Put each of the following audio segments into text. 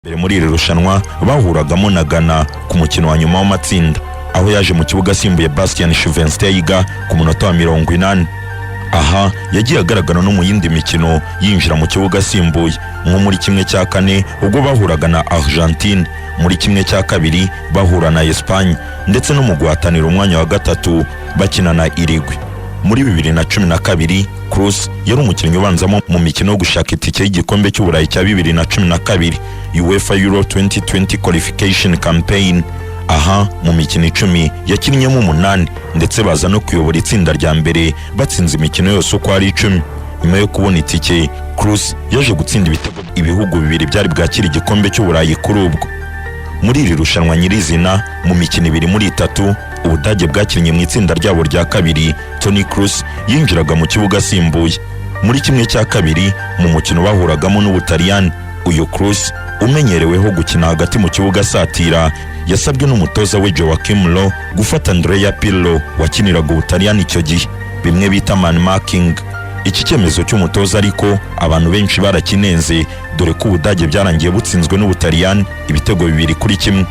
muri iri rushanwa bahuragamo na Ghana ku mukino wa nyuma w'amatsinda aho yaje mu kibuga asimbuye Bastian Schweinsteiger ku munota wa 80. Aha yagiye agaragara no mu yindi mikino yinjira mu kibuga asimbuye nko muri kimwe cya kane ubwo bahuraga na Argentine, muri kimwe cya kabiri bahura na Espagne ndetse no mu guhatanira umwanya wa gatatu bakina na Uruguay. Muri 2012 Cruz yari umukinnyi ubanzamo mu mikino yo gushaka itike y'igikombe cy'uburayi cya 2012 UEFA Euro 2020 qualification campaign. Aha mu mikino 10 yakinnyemo 8 ndetse baza no kuyobora itsinda rya mbere batsinze imikino yose uko ari 10. Nyuma yo kubona itike, Cruz yaje gutsinda ibitego ibihugu bibiri byari bwakira igikombe cy'uburayi kuri ubwo. Muri iri rushanwa nyirizina mu mikino 2 muri 3 Ubudage bwakinnye mu itsinda ryabo rya kabiri, Toni Kroos yinjiraga mu kibuga asimbuye. Muri kimwe cya kabiri mu mukino bahuragamo n'Ubutaliyani, uyu Kroos umenyereweho gukina hagati mu kibuga asatira yasabwe n'umutoza we Joachim Löw gufata Andrea Pirlo wakiniraga Ubutaliyani icyo gihe, bimwe bita man marking. Iki cyemezo cy'umutoza ariko abantu benshi barakinenze dore ko Ubudage byarangiye butsinzwe n'Ubutaliyani ibitego 2-1.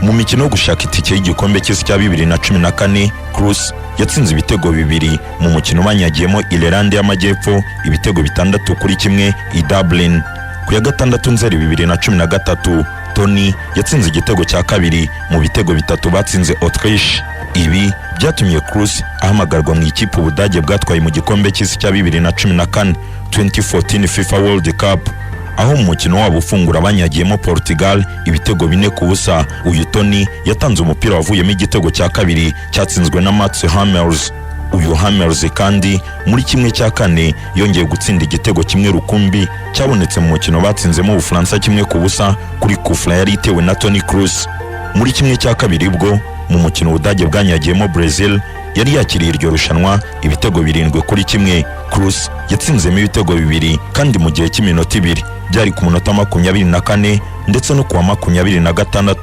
Mu mikino yo gushaka itike y'igikombe cy'isi cya 2014, Kroos yatsinze ibitego 2 mu mukino banyagiyemo Ireland y'Amajyepfo ibitego 6-1 i Dublin. Ku ya 6 Nzeri 2013, Toni yatsinze igitego cya kabiri mu bitego 3 batsinze Autriche. Ibi byatumye Kroos ahamagarwa mu ikipe Ubudage bwatwaye mu gikombe cy'isi cya 2014 2014 FIFA World Cup, aho mu mukino wabo ufungura banyagiyemo Portugal ibitego 4-0. Uyu Toni yatanze umupira wavuyemo igitego cya kabiri cyatsinzwe na Mats Hummels. Uyu Hummels kandi muri kimwe cya kane yongeye gutsinda igitego kimwe rukumbi cyabonetse mu mukino batsinzemo Ubufaransa 1-0 kuri kufla yari itewe na Toni Kroos. Muri kimwe cya kabiri bwo mu mukino Ubudage bwanyagiyemo Brazil yari yakiriye iryo rushanwa ibitego 7-1. Kroos yatsinzemo ibitego 2 kandi mu gihe cy'iminota 2 byari ku munota 24 ndetse no ku wa 26.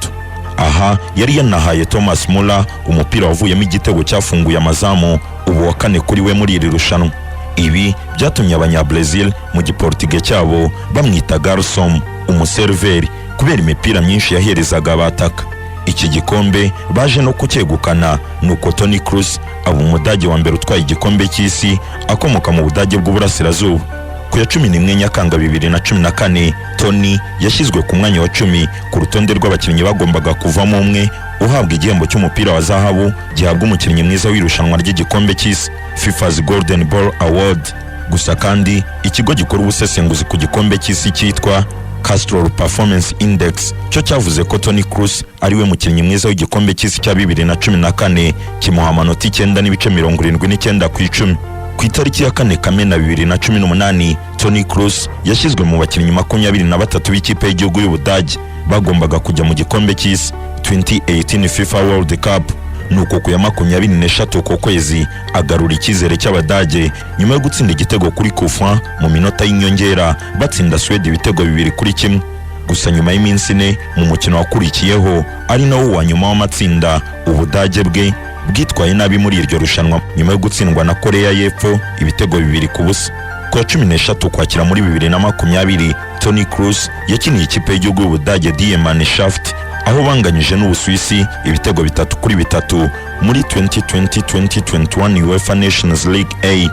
Aha yari yanahaye Thomas Müller umupira wavuyemo igitego cyafunguye amazamu ubu wa kane kuri we muri iri rushanwa. Ibi byatumye abanya-Brazil mu giportige cyabo bamwita Garçom, umuserveri, kubera imipira myinshi yaherezaga abataka. Iki gikombe baje no kucyegukana nuko Toni Kroos aba umudage wa mbere utwaye igikombe cy'isi akomoka mu Budage bw'Uburasirazuba. Ku ya 11 Nyakanga 2014, Toni yashyizwe ku mwanya wa 10 ku rutonde rw'abakinnyi bagombaga kuvamo umwe uhabwa igihembo cy'umupira wa zahabu gihabwa umukinnyi mwiza w'irushanwa ry'igikombe cy'isi, FIFA's Golden Ball Award. Gusa kandi ikigo gikora ubusesenguzi ku gikombe cy'isi cyitwa Castrol Performance Index cyo cyavuze ko Toni Kroos ari we mukinnyi mwiza w'igikombe cy'isi cya 2014 kimuha amanota 9.79 ku 10. Ku itariki ya 4 Kamena 2018, Toni Kroos yashyizwe mu bakinnyi 23 b'ikipe y'igihugu y'Ubudage bagombaga kujya mu gikombe cy'isi 2018 FIFA World Cup. Nuko ku ya 24 ku kwezi agarura icyizere cy'Abadage nyuma yo gutsinda igitego kuri kufwa mu minota y'inyongera batsinda Sweden ibitego 2-1. Gusa nyuma y'iminsi 4 mu mukino wakurikiyeho ari nawo wa nyuma w'amatsinda, Ubudage bwe bwitwaye nabi muri iryo rushanwa nyuma yo gutsindwa na Korea y'Epfo ibitego 2-0. Ku ya 13 Ukwakira muri 2020, Toni Kroos yakiniye ikipe y'igihugu y'Ubudage Die Mannschaft aho banganyije n'Ubusuwisi ibitego 3-3 muri 2020-2021 UEFA Nations League A.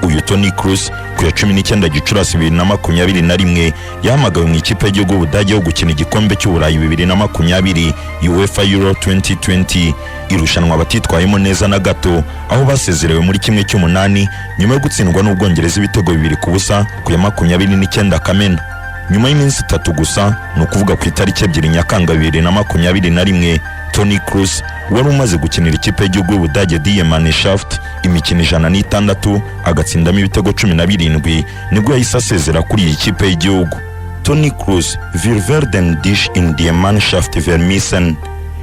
Uyu Toni Kroos ku ya 19 Gicurasi 2021 yahamagawe mu ikipe y'igihugu y'Ubudage yo gukina igikombe cy'uburayi 2020 UEFA Euro 2020, irushanwa batitwayemo neza na gato aho basezerewe muri kimwe cy'umunani nyuma yo gutsindwa n'Ubwongereza ibitego 2-0 ku ya 29 Kamena. Nyuma y'iminsi 3 gusa no kuvuga ku itariki 2 Nyakanga 2021, Toni Kroos wari umaze gukinira ikipe y'igihugu y'Ubudage Die Mannschaft imikino 106 agatsindamo ibitego 17 nibwo yahise asezera kuri iyi kipe y'igihugu. Toni Kroos, wir werden dich in Die Mannschaft vermissen.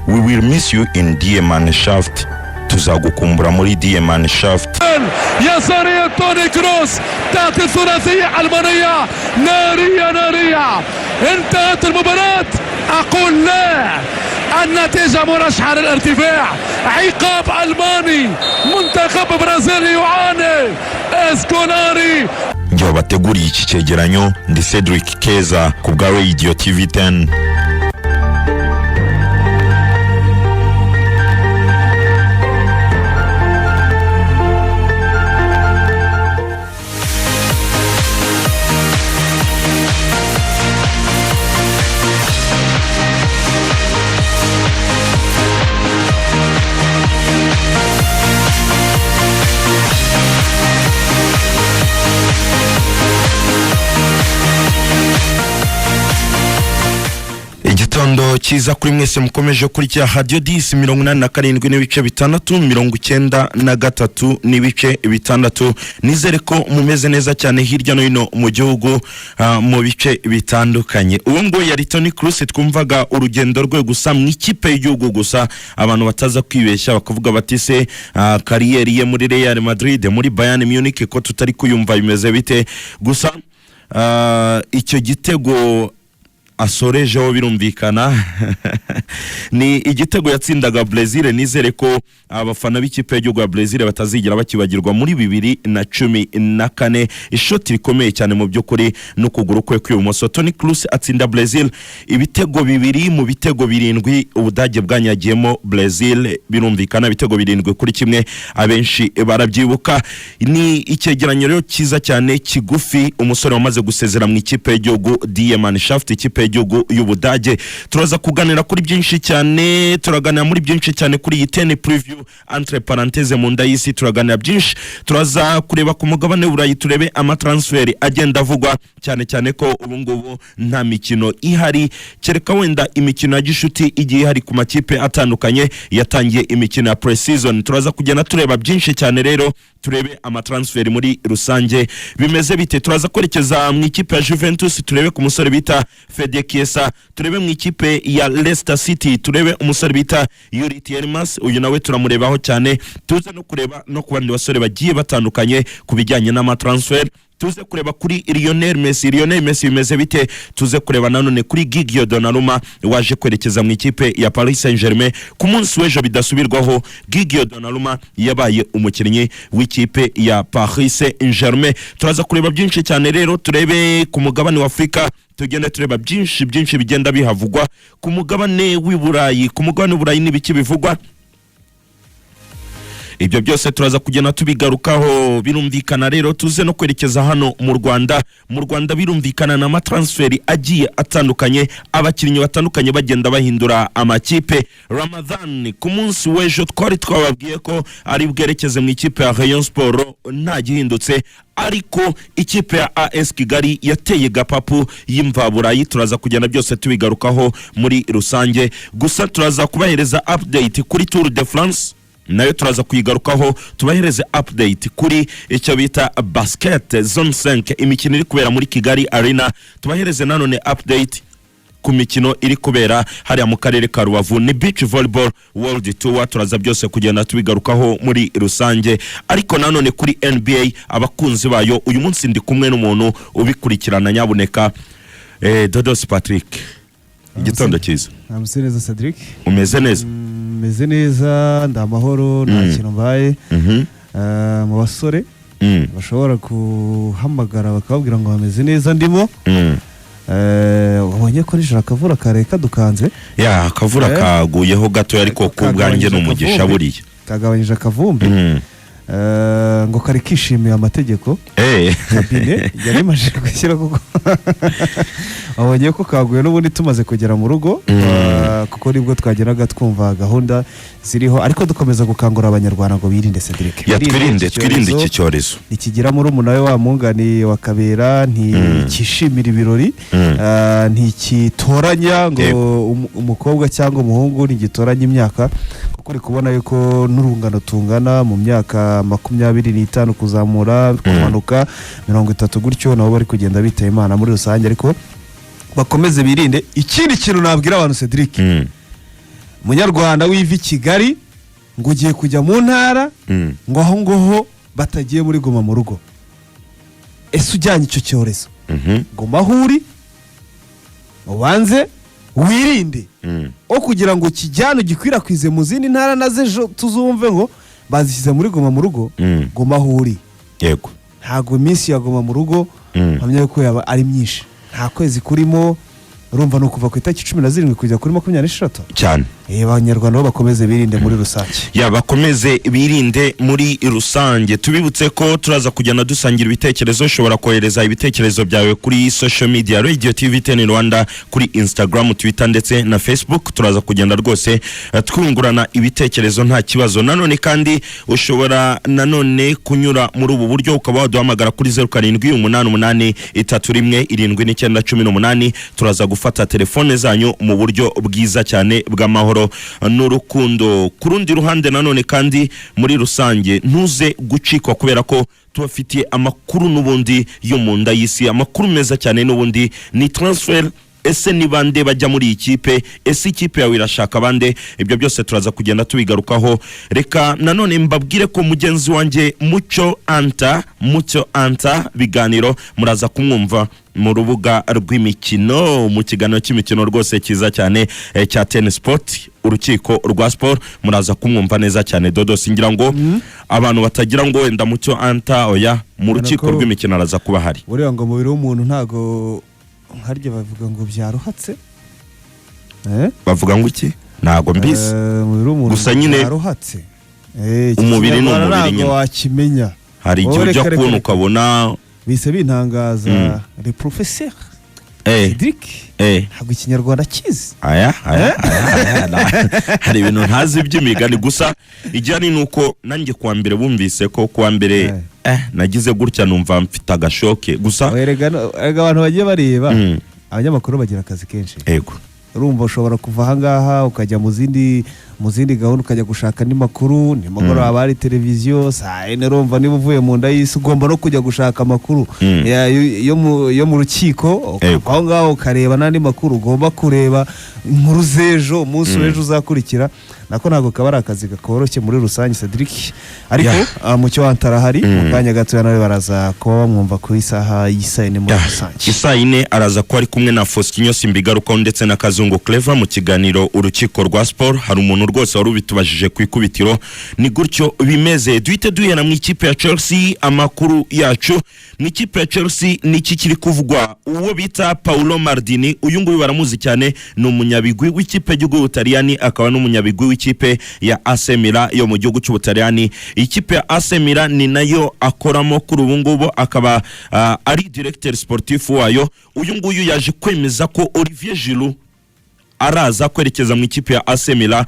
We will miss you in Die Mannschaft. Tuzagukumbura muri Die Mannschaft. يسارية توني كروس تأتي الثلاثية ألمانية نارية. انتهت المباراة. أقول لا، النتيجة مرشحة للارتفاع. عقاب ألماني، منتخب برازيلي يعاني. اسكوناري njye bateguriye iki cyegeranyo ndi Cedric Keza ku bwa Radio TV 10. Igitondo kiza kuri mwese mukomeje kurikira Radio 10 87 n'ibice bitandatu 93 n'ibice bitandatu. Nizere ko mumeze neza cyane hirya no hino mu gihugu mu bice bitandukanye. Uwo ngo yari Toni Kroos twumvaga urugendo rwe gusa mu ikipe y'igihugu gusa, abantu bataza kwibeshya bakavuga bati se kariyeri ye muri Real Madrid muri Bayern Munich ko tutari kuyumva bimeze bite. Gusa icyo gitego asorejeho birumvikana ni igitego yatsindaga Brazil. Nizere ko abafana b'ikipe y'igihugu ya Brazil batazigera bakibagirwa muri 2014. Ishoti rikomeye cyane mu by'ukuri no kuguru kwe kw'ibumoso. Toni Kroos atsinda Brazil ibitego 2 mu bitego 7 Ubudage bwanyagiyemo Brazil, birumvikana ibitego 7-1. Abenshi barabyibuka. Ni icyegeranyo rero kiza cyane kigufi. Umusore wamaze gusezera mu ikipe y'igihugu Mannschaft, ikipe y'igihugu y'Ubudage. Turaza kuganira kuri byinshi cyane, turaganira muri byinshi cyane kuri iyi 10 preview entre parenthèse mu nda y'isi. Turaganira byinshi, turaza kureba ku mugabane w'Uburayi, turebe amatransfer agenda avugwa cyane ko ubu ngubu nta mikino ihari, kereka wenda imikino ya gishuti igiye hari ku makipe atandukanye yatangiye imikino ya pre-season. Turaza kugenda tureba byinshi cyane rero, turebe amatransfer muri rusange bimeze bite. Turaza kwerekeza mu ikipe ya Juventus, turebe ku musore bita Fede Chiesa, turebe mu ikipe ya Leicester City, turebe umusore bita Yuri Tielemans, uyu nawe turamurebaho cyane. Tuze no kureba no ku bandi basore bagiye batandukanye kubijyanye n'amatransfer. Tuze kureba kuri Lionel Messi bimeze bite. Tuze kureba nanone kuri Gigio Donnarumma waje kwerekeza mu ikipe ya Paris Saint-Germain ku munsi w'ejo bidasubirwaho. Gigio Donnarumma yabaye umukinnyi w'ikipe ya Paris Saint-Germain. Turaza kureba byinshi cyane rero, turebe ku mugabane wa Afrika, tugenda tureba byinshi bigenda bihavugwa ku mugabane w'Uburayi. Ku mugabane w'Uburayi n'ibiki bivugwa, ibyo byose turaza kugenda tubigarukaho. Birumvikana rero tuze no kwerekeza hano mu Rwanda. Mu Rwanda birumvikana na matransferi agiye atandukanye, abakinnyi batandukanye bagenda bahindura amakipe. Ramadan ku munsi w'ejo twari twababwiye ko ari bwerekeze mu ikipe ya Rayon Sport, nta gihindutse, ariko ikipe ya AS Kigali yateye gapapu y'imvaburayi. Turaza kugenda byose tubigarukaho muri rusange. Gusa turaza kubahereza update kuri Tour de France, nayo turaza kuyigarukaho. Tubahereze update kuri icyo bita basket zone 5, imikino iri kubera muri Kigali Arena. Tubahereze nanone update ku mikino iri kubera hariya mu karere ka Rubavu, ni Beach Volleyball World Tour. Turaza byose kugenda tubigarukaho muri rusange. Ariko nanone kuri NBA abakunzi bayo, uyu munsi ndi kumwe n'umuntu ubikurikirana nyabuneka, Dodos Patrick. Igitondo cyiza. Amuse neza Cedric. Umeze neza? Meze neza, ndamahoro, nta kintu mbaye. Mu basore bashobora guhamagara bakababwira ngo bameze neza ndimo. Wabonye ko nijoro akavura kareka dukanze? Ya, akavura kaguyeho gato, ariko kubwanjye n'umugisha buriye kagabanyije akavumbi. Ngo kari kishimiye amategeko kabine yari maje gushyira kuko abonye ko kaguye n'ubundi tumaze kugera mu rugo, kuko nibwo twageraga twumva gahunda ziriho, ariko dukomeza gukangura abanyarwanda ngo birinde Cedric. Twirinde iki cyorezo nikigira muri umunawe wa mungani wa Kabera, ntikishimira ibirori, ntikitoranya ngo umukobwa cyangwa umuhungu, ntigitoranya imyaka, kuko uri kubona yuko n'urungano tungana mu myaka 25 kuzamura kumanuka 30 gutyo, nabo bari kugenda biteye Imana muri rusange, ariko bakomeze birinde. Ikindi kintu nabwira abantu Cedric, munyarwanda wivi Kigali ngo ugiye kujya mu ntara, ngo aho ngoho batagiye muri goma mu rugo, ese ujyanye icyo cyorezo, goma huri ubanze wirinde, o kugira ngo kijyano gikwirakwize mu zindi ntara naze tuzumve ngo bazishyize muri goma mu rugo. Goma huri, yego, ntago iminsi yagoma mu rugo mpamya yuko yaba ari myinshi, nta kwezi kurimo, urumva no kuva ku itariki 17 kujya kuri 26 cyane. Abanyarwanda bakomeze birinde muri rusange. Bakomeze birinde muri rusange. Tubibutse ko turaza kujyana dusangira ibitekerezo, ushobora kohereza ibitekerezo byawe kuri social media Radio TV 10 Rwanda, kuri Instagram, Twitter ndetse na Facebook. Turaza kugenda rwose twungurana ibitekerezo nta kibazo. Nanone kandi ushobora nanone kunyura muri ubu buryo, ukaba waduhamagara kuri 0788317918. Turaza gufata telefone zanyu mu buryo bwiza cyane bw'amahoro n'urukundo. Ku rundi ruhande nanone kandi muri rusange ntuze gucikwa, kubera ko tubafitiye amakuru n'ubundi yo mu nda y'isi, amakuru meza cyane n'ubundi ni transfer. Ese ni bande bajya muri ikipe? Ese ikipe yawe irashaka bande? Ibyo byose turaza kugenda tubigarukaho. Reka nanone mbabwire ko mugenzi wanjye Mucyo Anta biganiro muraza kumwumva mu rubuga rw'imikino, mu kiganiro cy'imikino rwose cyiza cyane cya Ten Sport, urukiko rwa sport. Muraza kumwumva neza cyane Dodo, singira ngo abantu batagira ngo wenda Mucyo Anta oya, mu rukiko rw'imikino araza kuba hari. Uriya ngo mubiri w'umuntu ntago harya bavuga ngo byaruhatse, bavuga ngo iki ntago mbizi, gusa nyine byaruhatse, umubiri n'umubiri nyine wakimenya. Hari igihe ujya kubona ukabona bise bintangaza le professeur Cedric ntabwo ikinyarwanda kizi. Hari ibintu ntazi by'imigani, gusa ijyanye nuko nanjye kuwa mbere bumvise ko kuwa mbere nagize gutya numva mfite agashoke. Gusa erega abantu bagiye bareba, abanyamakuru bagira akazi kenshi. Yego, urumva ushobora kuva ahangaha ukajya mu zindi gahunda, ukajya gushaka andi makuru. Nimugoroba haba hari televiziyo saa yine, urumva niba uvuye mu nda y'isi ugomba no kujya gushaka amakuru yo mu rukiko, aho ngaho ukareba n'andi makuru ugomba kureba, inkuru z'ejo, umunsi w'ejo uzakurikira. Nako ntabwo kaba ari akazi gakoroshye muri rusange Cedric, ariko Mucyo Anta arahari. Mu kanya gato nawe baraza kuba bamwumva ku isaha y'isayine muri rusange. Isayine araza ko ari kumwe na Faustin Simbigarukaho ndetse na Kazungu Clever mu kiganiro urukiko rwa sport. Hari umuntu rwose wari ubitubajije ku ikubitiro, ni gutyo bimeze. Duhite duhera mu ikipe ya Chelsea. Amakuru yacu mu ikipe ya Chelsea ni iki kiri kuvugwa? Uwo bita Paolo Maldini, uyu nguyu baramuzi cyane, ni umunyabigwi w'ikipe y'igihugu y'Ubutaliyani, akaba n'umunyabigwi w'ikipe ya AC Milan yo mu gihugu cy'Ubutaliyani. Ikipe ya AC Milan ni nayo akoramo kuri ubu ngubu, akaba ari directeur sportif wayo. Uyu nguyu yaje kwemeza ko Olivier Giroud araza kwerekeza mu ikipe ya AC Milan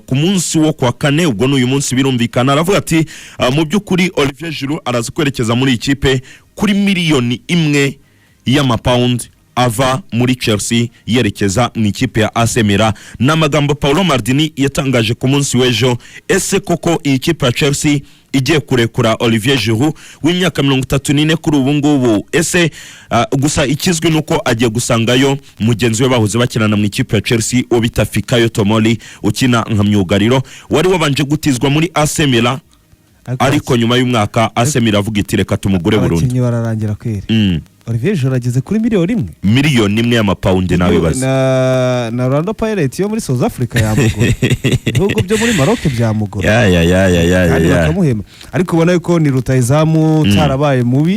ku munsi wo kwa kane. Ubwo n'uyu munsi birumvikana, aravuga ati mu by'ukuri Olivier Giroud araza kwerekeza muri ikipe kuri $1,000,000 y'amapaundi ava muri Chelsea yerekeza mu ikipe ya AC Milan. N'amagambo Paolo Maldini yatangaje ku munsi w'ejo. Ese koko iyi kipe ya Chelsea igiye kurekura Olivier Giroud w'imyaka 34 kuri ubu ngubu? Ese gusa ikizwi nuko agiye gusangayo mugenzi we bahoze bakinana mu ikipe ya Chelsea obita Fikayo Tomori, ukina nka myugariro, wari wabanje gutizwa muri AC Milan, ariko nyuma y'umwaka AC Milan avuga iti reka tumugure burundu. Abakinnyi bararangira kweri. Olivier Giroud ageze kuri $1,000,000 y'amapaundi nawe bazi. Na Rwanda Pirates yo muri South Africa yamugora. Ibihugu byo muri Maroc byamugora. Bakamuhema. Ariko ubona yuko ni rutayizamu tarabaye mubi,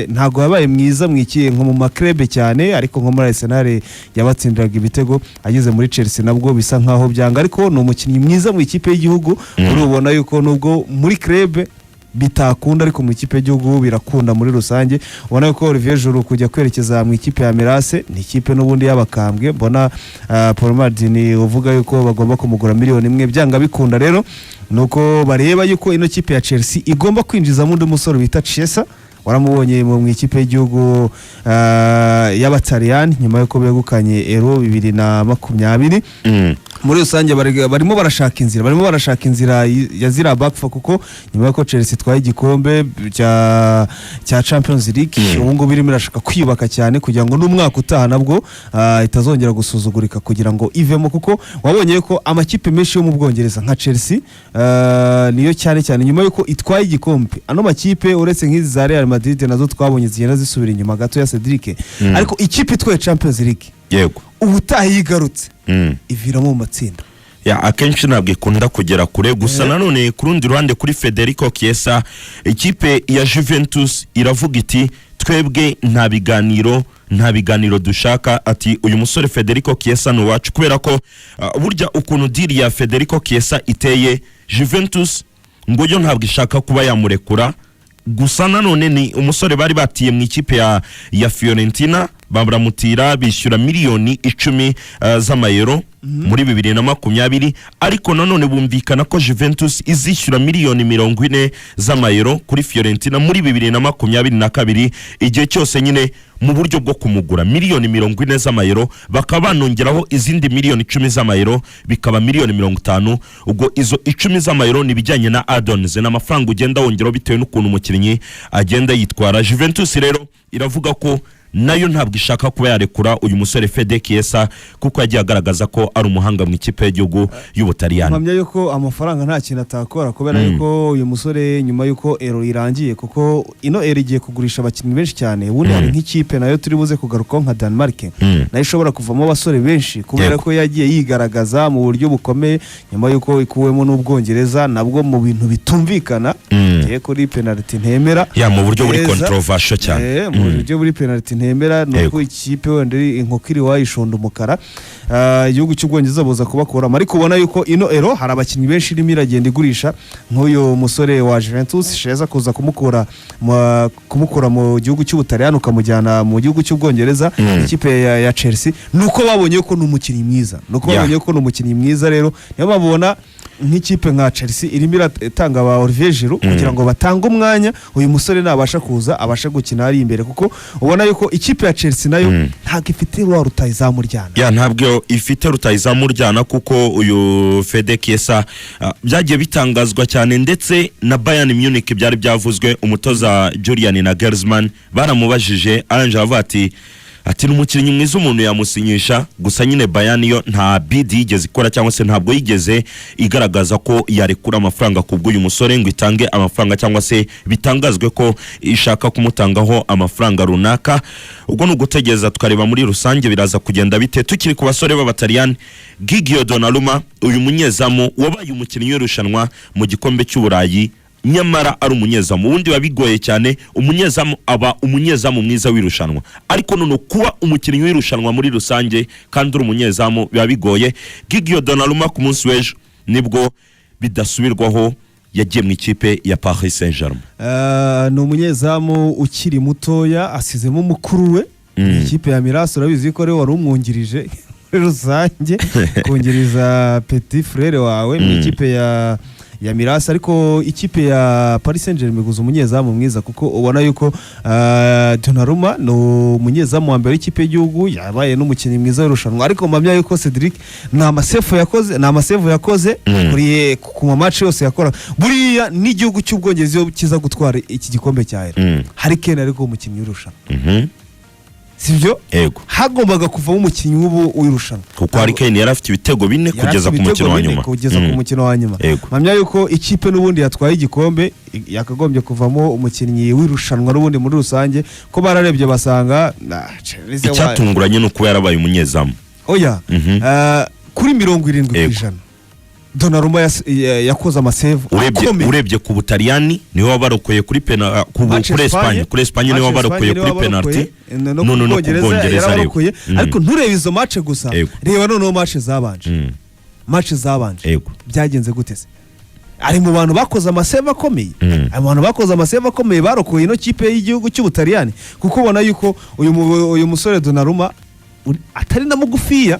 ntago yabaye mwiza mwikiye nko mu makrebe cyane, ariko nko muri Arsenal yabatsindiraga ibitego. Ageze muri Chelsea nabwo bisa nkaho byanga, ariko ni umukinnyi mwiza mu ikipe y'igihugu. Urubona yuko nubwo muri krebe bitakunda, ariko mu ikipe y'igihugu birakunda muri rusange. Ubona ko Olivier Giroud kujya kwerekeza mu ikipe ya Mirase, ni ikipe n'ubundi y'abakambwe. Mbona Paolo Maldini uvuga yuko bagomba kumugura $1,000,000 byanga bikunda. Rero nuko bareba yuko ino kipe ya Chelsea igomba kwinjiza mu ndi musoro bita Chiesa, waramubonye mu ikipe y'igihugu y'Abataliyani nyuma yuko begukanye Euro 2020. Muri rusange barimo barashaka inzira ya zira backfa, kuko nyuma yuko Chelsea twaye igikombe cya Champions League, ubu ngubu birimo irashaka kwiyubaka cyane kugira ngo n'umwaka utaha nabwo itazongera gusuzugurika, kugira ngo ivemo. Kuko wabonye ko amakipe menshi yo mu Bwongereza nka Chelsea niyo cyane nyuma yuko itwaye igikombe, ano makipe uretse nk'izi za Real Madrid nazo twabonye zigenda zisubira inyuma gato ya Cedric, ariko ikipe itwaye Champions League yego ubutaha yigarutse iviramo mu matsinda. ya akenshi ntabwo ikunda kugera kure gusa nanone ku rundi ruhande kuri Federico Chiesa ikipe ya Juventus iravuga iti twebwe nta biganiro dushaka, ati uyu musore Federico Chiesa ni wacu, kubera ko burya ukuntu deal ya Federico Chiesa iteye, Juventus ngo yo ntabwo ishaka kuba yamurekura, gusa nanone ni umusore bari batiye mu ikipe ya Fiorentina, baramutira bishyura miliyoni 10 z'amayero muri 2020, ariko nanone bumvikana ko Juventus izishyura miliyoni 40 z'amayero kuri Fiorentina muri 2022, igihe cyose nyine mu buryo bwo kumugura miliyoni 40 z'amayero, bakaba banongeraho izindi miliyoni 10 z'amayero, bikaba miliyoni 50. ubwo izo 10 z'amayero ni bijyanye na add-ons n'amafaranga ugenda wongeraho bitewe n'ukuntu umukinnyi agenda yitwara. Juventus rero iravuga ko nayo ntabwo ishaka kuba yarekura uyu musore Fede Chiesa kuko yagiye agaragaza ko ari umuhanga mu ikipe y'igihugu y'Ubutaliyani. Mpamya yuko amafaranga nta kintu atakora, kubera yuko uyu musore nyuma yuko ero irangiye, kuko ino ero igiye kugurisha abakinnyi benshi cyane, ubundi hari nk'ikipe nayo turi buze kugaruka nka Denmark nayo ishobora kuvamo abasore benshi kubera ko yagiye yigaragaza mu buryo bukomeye nyuma yuko ikuwemo n'Ubwongereza nabwo mu bintu bitumvikana kuri penalty ntemera, mu buryo buri controversial cyane, mu buryo buri penalty ntemera, nuko ikipe wenda inkoko iri wayishonda umukara, igihugu cy'Ubwongereza boza kubakora, ariko ubona yuko ino ero hari abakinnyi benshi irimo iragenda igurisha, nk'uyu musore wa Juventus sheza kuza kumukura mu gihugu cy'Ubutaliyani ukamujyana mu gihugu cy'Ubwongereza, ikipe ya Chelsea, nuko babonye ko n'umukinnyi mwiza, rero niyo babona nk'ikipe nka Chelsea irimo iratanga ba Olivier Giroud kugira ngo batange umwanya uyu musore nabasha kuza abasha gukina ari imbere, kuko ubona yuko ikipe ya Chelsea nayo ntabwo ifite rutayizamu ryana, ntabwo ifite rutayizamu ryana, kuko uyu Fede Chiesa byagiye bitangazwa cyane, ndetse na Bayern Munich byari byavuzwe, umutoza Julian Nagelsmann baramubajije aranje avuga ati n'umukinnyi mwiza umuntu yamusinyisha, gusa nyine Bayern yo nta bid yigeze ikora cyangwa se ntabwo yigeze igaragaza ko yarekura amafaranga kubw'uyu musore ngo itange amafaranga cyangwa se bitangazwe ko ishaka kumutangaho amafaranga runaka. Ubwo nugutegereza tukareba muri rusange biraza kugenda bite. Tukiri ku basore b'Abataliyani, Gigio Donnarumma uyu munyezamu wabaye umukinnyi w'irushanwa mu gikombe cy'Uburayi, nyamara ari umunyezamu wundi wabigoye cyane, umunyezamu aba umunyezamu mwiza w'irushanwa, ariko none kuba umukinnyi w'irushanwa muri rusange kandi uri umunyezamu biba bigoye. Gigio Donnarumma ku munsi w'ejo nibwo bidasubirwaho yagiye mu ikipe ya Paris Saint-Germain. Ni umunyezamu ukiri mutoya, asizemo mukuru we mu ikipe ya Miras, urabizi ko rero wari umwungirije rusange kongeriza petit frère wawe mu ikipe ya Miras, ariko ikipe ya Paris Saint-Germain guza umunyezamu mwiza, kuko ubona yuko Donnarumma no umunyezamu wa mbere w'ikipe y'igihugu, yabaye n'umukinnyi mwiza w'irushanwa, ariko mpamya yuko Cedric nta masefu yakoze kuri ku match yose yakora, buriya n'igihugu cy'Ubwongereza kiza gutwara iki gikombe cya Euro hari Kane, ariko umukinnyi w'irushanwa sibyo, hagombaga kuvamo umukinnyi w'irushanwa, kuko hari Kane yari afite ibitego 4 kugeza ku mukino wa nyuma, mpamya yuko ikipe n'ubundi yatwaye igikombe yakagombye kuvamo umukinnyi w'irushanwa n'ubundi muri rusange, ko bararebye basanga icyatunguranye no kuba yarabaye umunyezamu. Oya kuri 70% Donnarumma yakoze amasave urebye ku Butaliyani niwe wabarokoye kuri kuri Espagne niwe wabarokoye kuri penalty, none no kubwongereza rero, ariko nturebe izo match gusa, reba noneho match zabanje byagenze gute se, ari mu bantu bakoze amasave akomeye, barokoye ino kipe y'igihugu cy'Ubutaliyani, kuko ubona yuko uyu musore Donnarumma atari na mugufiya,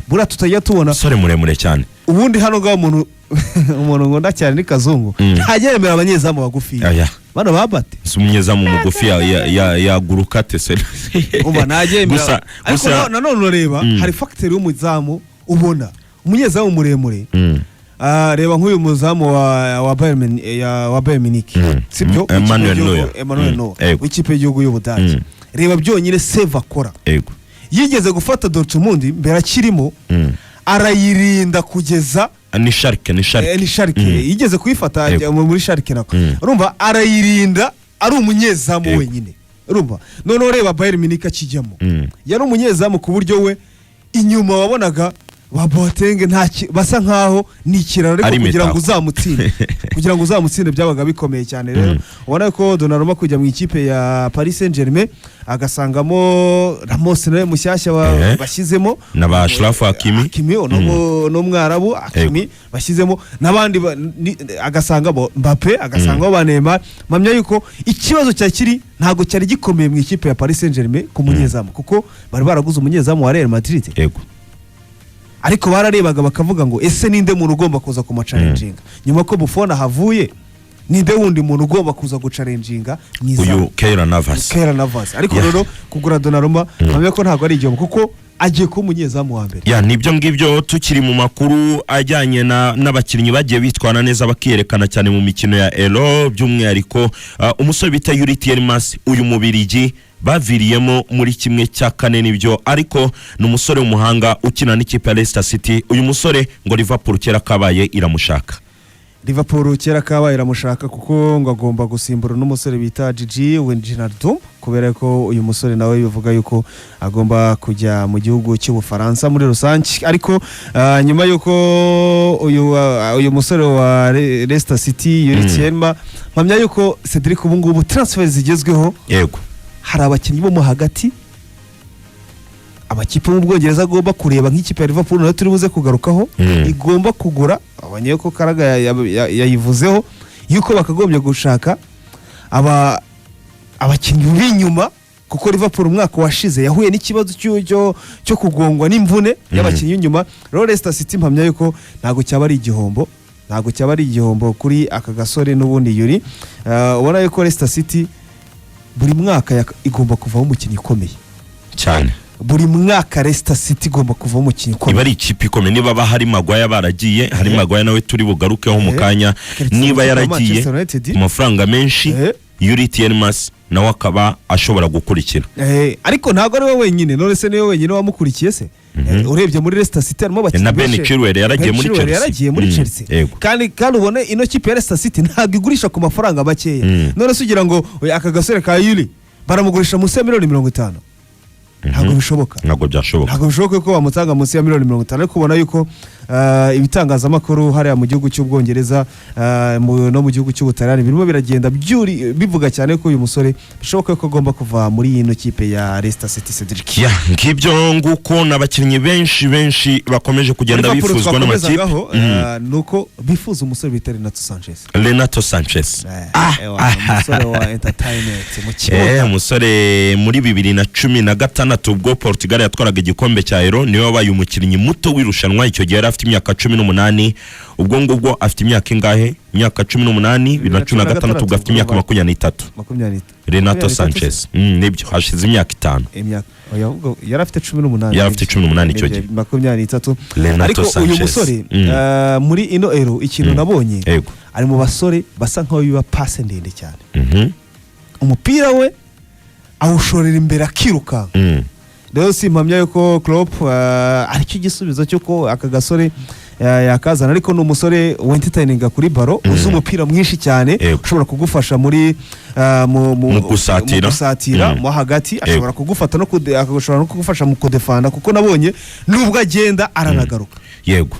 bura tutajya tubona sore muremure cyane, ubundi hano ngaho umuntu ngunda cyane ni Kazungu ntageremera abanyezamu bagufiya, bano babate si umunyezamu mugufi yaguruka tese umva nagemera, ariko nanone ureba hari factor y'umuzamu, ubona umunyezamu muremure, reba nk'uyu muzamu wa Bayern Munich sibyo, Emmanuel Neuer w'ikipe y'igihugu y'Ubudage, reba byonyine save akora, yigeze gufata Dortmund mbere akirimo arayirinda kugeza ni Schalke yigeze kuyifata muri Schalke nako, urumva arayirinda ari umunyezamu wenyine, urumva none ureba Bayern Munich akijyamo yari umunyezamu ku buryo we inyuma wabonaga ba Boateng basa nkaho ni ikiraro ariko kugira ngo uzamutsinde byabaga bikomeye cyane rero ubona ko Donnarumma kujya mu ikipe ya Paris Saint-Germain agasangamo Ramos nawe mushyashya bashyizemo na ba Ashraf Hakimi no mwarabu Hakimi bashyizemo nabandi agasanga Mbappe agasanga ba Neymar mpamya yuko ikibazo cyakiri ntago cyari gikomeye mu ikipe ya Paris Saint-Germain ku munyezamu kuko bari baraguze umunyezamu wa Real Madrid yego ariko bararebaga bakavuga ngo ese ninde muntu ugomba kuza ku macalenjinga nyuma ko Buffon havuye ninde wundi muntu ugomba kuza gucalenjinga uyu Keylor Navas ariko rero kugura Donnarumma mpamya ko ntago ari igihombo kuko agiye ku munyezamu wa mbere ya nibyo ngibyo tukiri mu makuru ajyanye n'abakinnyi bagiye bitwana neza bakiyerekana cyane mu mikino ya Euro by'umwihariko umusore bita Yuri Tielemans uyu mubirigi baviriyemo muri kimwe cya kane nibyo ariko n'umusore w'umuhanga ukina n'ikipe ya Leicester City uyu musore ngo Liverpool kera kabaye iramushaka kuko ngo agomba gusimbura n'umusore bita Gigi Wijnaldum kubera ko uyu musore nawe bivuga yuko agomba kujya mu gihugu cy'Ubufaransa muri rusange ariko nyuma yuko uyu musore wa Leicester City Yuri Tielemans mpamya yuko Cedric ubu ngubu transfer zigezweho yego hari abakinnyi bo mu hagati amakipe mu Bwongereza agomba kureba nk'ikipe ya Liverpool nayo turi buze kugarukaho igomba kugura abanye ko Karaga yayivuzeho yuko bakagombye gushaka abakinnyi b'inyuma kuko Liverpool umwaka washize yahuye n'ikibazo cyo kugongwa n'imvune y'abakinnyi b'inyuma Leicester City mpamya yuko ntago cyaba ari igihombo kuri aka gasore n'ubundi Yuri ubona yuko Leicester City buri mwaka igomba kuvaho umukinnyi ukomeye cyane buri mwaka Leicester City igomba kuvaho umukinnyi ukomeye niba ari ikipe ikomeye niba hari Maguire baragiye hari Maguire nawe turi bugarukeho mu kanya niba yaragiye ku mafaranga menshi Yuri Tielemans nawe akaba ashobora gukurikira ariko ntago ari we wenyine none se niwe wenyine wamukurikiye se urebye muri Leicester City harimo abakinnyi na Ben Chilwell yaragiye muri Chelsea kandi ubone ino kipe ya Leicester City ntago igurisha ku mafaranga makeya none se ugira ngo aka gasore ka Yuri baramugurisha munsi ya $50 ntago byashoboka ko bamutanga munsi ya $50 ariko ubona yuko ibitangazamakuru hariya mu gihugu cy'Ubwongereza no mu gihugu cy'Ubutaliyani birimo biragenda bivuga cyane ko uyu musore bishoboka ko agomba kuva muri ino kipe ya Leicester City Cedric ngibyo nguko n'abakinnyi benshi bakomeje kugenda bifuzwa n'amakipe nuko bifuza umusore bita Renato Sanchez umusore wa entertainment mu kibuga umusore muri 2016 ubwo Portugal yatwaraga igikombe cya Euro niwe wabaye umukinnyi muto wirushanwa icyo gihe afite imyaka 18 ubwo ngubwo afite imyaka ingahe imyaka 18 2016 ugafite imyaka 23 Renato Sanchez nibyo hashize imyaka 5 yari afite 18 icyo gihe 23 ariko uyu musore muri ino Euro ikintu nabonye ari mu basore basa nkaho biba passe ndende cyane umupira we awushorera imbere akiruka rero simpamya yuko Klopp aricyo gisubizo cyuko aka gasore yakazana ariko n'umusore entertaininga kuri baro uzi umupira mwinshi cyane ushobora kugufasha muri mu gusatira mu hagati ashobora kugufata no kugufasha mu kudefanda kuko nabonye nubwo agenda aranagaruka yego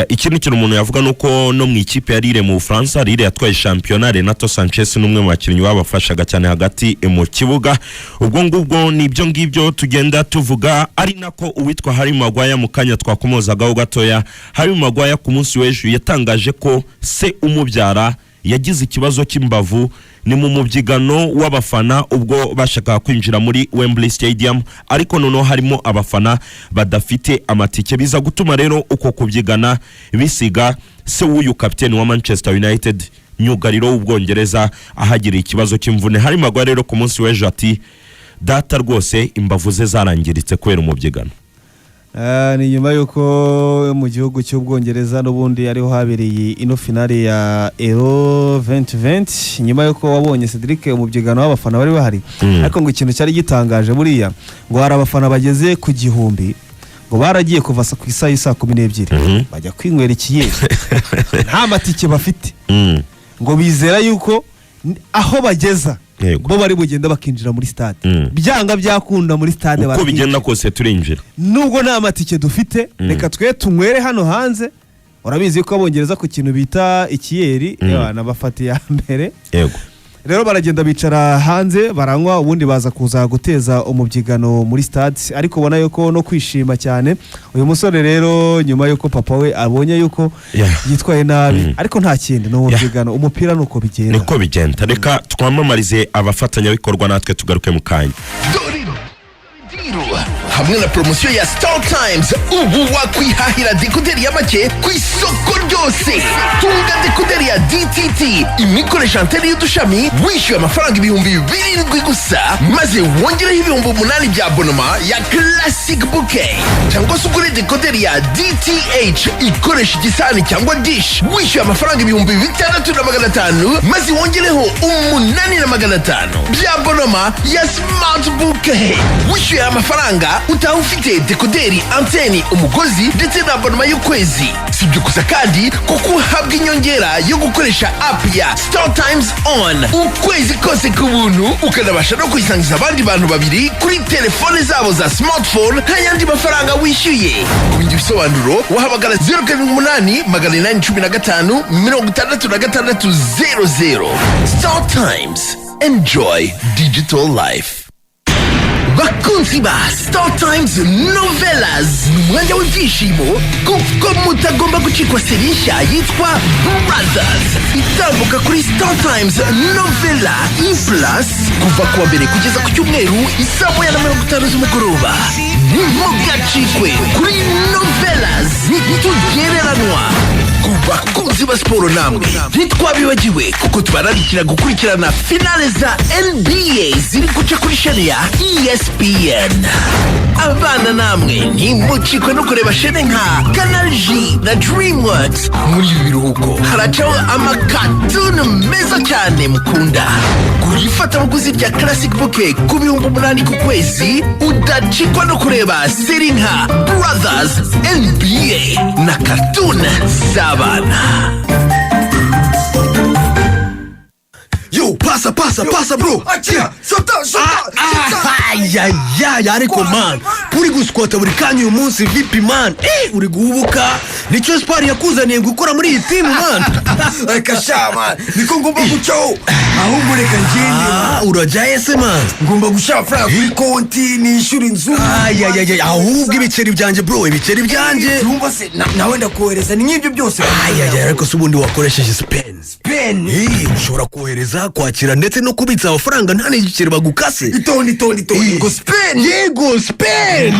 ikintu kintu umuntu yavuga nuko no mu ikipe ya Lille mu Bufaransa Lille yatwaye championnat Renato Sanchez n'umwe mu bakinnyi babafashaga cyane hagati mu kibuga ubwo ngubwo nibyo ngibyo tugenda tuvuga ari nako uwitwa Harry Maguire mu kanya twakomozagaho gatoya Harry Maguire ku munsi w'ejo yatangaje ko se umubyara yagize ikibazo cy'imbavu ni mu mubyigano w'abafana ubwo bashaka kwinjira muri Wembley Stadium ariko noneho harimo abafana badafite amatike biza gutuma rero uko kubyigana bisiga se w'uyu kapiteni wa Manchester United myugariro w'Ubwongereza ahagira ikibazo cy'imvune Harry Maguire rero ku munsi w'ejo ati data rwose imbavu ze zarangiritse kwera umubyigano ni nyuma yuko mu gihugu cy'Ubwongereza n'ubundi ariho habereye ino finale ya Euro 2020 nyuma yuko wabonye Cedric umubyigano w'abafana bari bahari ariko ngo ikintu cyari gitangaje buriya ngo hari abafana bageze ku gihumbi ngo baragiye kuva ku isaha y'isa 12 bajya kwinywera ikiye nta matike bafite ngo bizera yuko aho bageza bo bari bugenda bakinjira muri stade byanga byakunda muri stade uko bigenda kose turinjira nubwo nta matike dufite reka twe tunywere hano hanze urabizi ko abongereza ku kintu bita ikiyeri nabafatiye mbere yego rero baragenda bicara hanze baranywa ubundi baza kuza guteza umubyigano muri stade ariko ubona yuko no kwishima cyane uyu musore rero nyuma yuko papa we abonye yuko yitwaye nabi ariko nta kindi no umubyigano umupira nuko bigenda niko bigenda reka twamamarize abafatanyabikorwa natwe tugaruke mu kanya hamwe na promosiyo ya Star Times ubu wakwihahira dekoderi ya make ku isoko ryose. Tunga dekoderi ya DTT imwe ikoresha anteni y'udushami wishyuye amafaranga 7,000 gusa maze wongereho 8,000 bya abonoma ya Classic Bouquet, cyangwa se ugure dekoderi ya DTH ikoresha igisahani cyangwa dish wishyuye amafaranga 6,500 maze wongereho 8,500 bya abonoma ya Smart Bouquet. Wishyuye amafaranga utaha ufite dekoderi, anteni, umugozi ndetse na abonoma y'ukwezi. Si ibyo gusa kandi kuko uhabwa inyongera yo gukoresha app ya Star Times On ukwezi kose ku buntu, ukanabasha no kuyisangiza abandi bantu babiri kuri telefone zabo za smartphone nta yandi mafaranga wishyuye. Ku bindi bisobanuro wahamagara 0,8 Star Times, enjoy digital life. Bakunzi ba Star Times Novelas, mwanya w'ibyishimo kuko mutagomba gucikwa seri nshya yitwa Brothers itambuka kuri Star Times Novela E+ kuva kuwa mbere kugeza ku cyumweru 1:50 z'umugoroba. Ntimugacikwe kuri Novelas ntitugereranwa. Ku bakunzi ba siporo namwe ntitwabibagiwe kuko tubararikira gukurikirana finale za NBA ziri guca kuri shene ya ESPN. Abana namwe ntimucikwe no kureba shene nka Canal J na DreamWorks. Muri ibi biruhuko haracaho amakatuni meza cyane mukunda. Gura ifatabuguzi rya Classic Bouquet ku 8,000 ku kwezi udacikwa no kureba seri nka Brothers, NBA na katuni z'abana. Yo, passa bro. Akira, solta. Ya ariko man, uri gusquata buri kanya uyu munsi vipi man? Uri guhubuka. Nicyo Spar yakuzaniye gukora muri iyi team man. Reka sha man, niko ngomba gucaho. Ahubwo reka ngende. Uraja ese man? Ngomba gushaka franga kuri konti nishyura inzu. Ahubwo ibiceri byanje bro, ibiceri byanje. Urumva se nawe ndakohereza ni nk'ibyo byose. Ariko subundi wakoresheje Spain. Ushobora kohereza, kwakira ndetse no kubitsa amafaranga nta n'igiceri bagukase. Itonde ngo Spain. Yego Spain.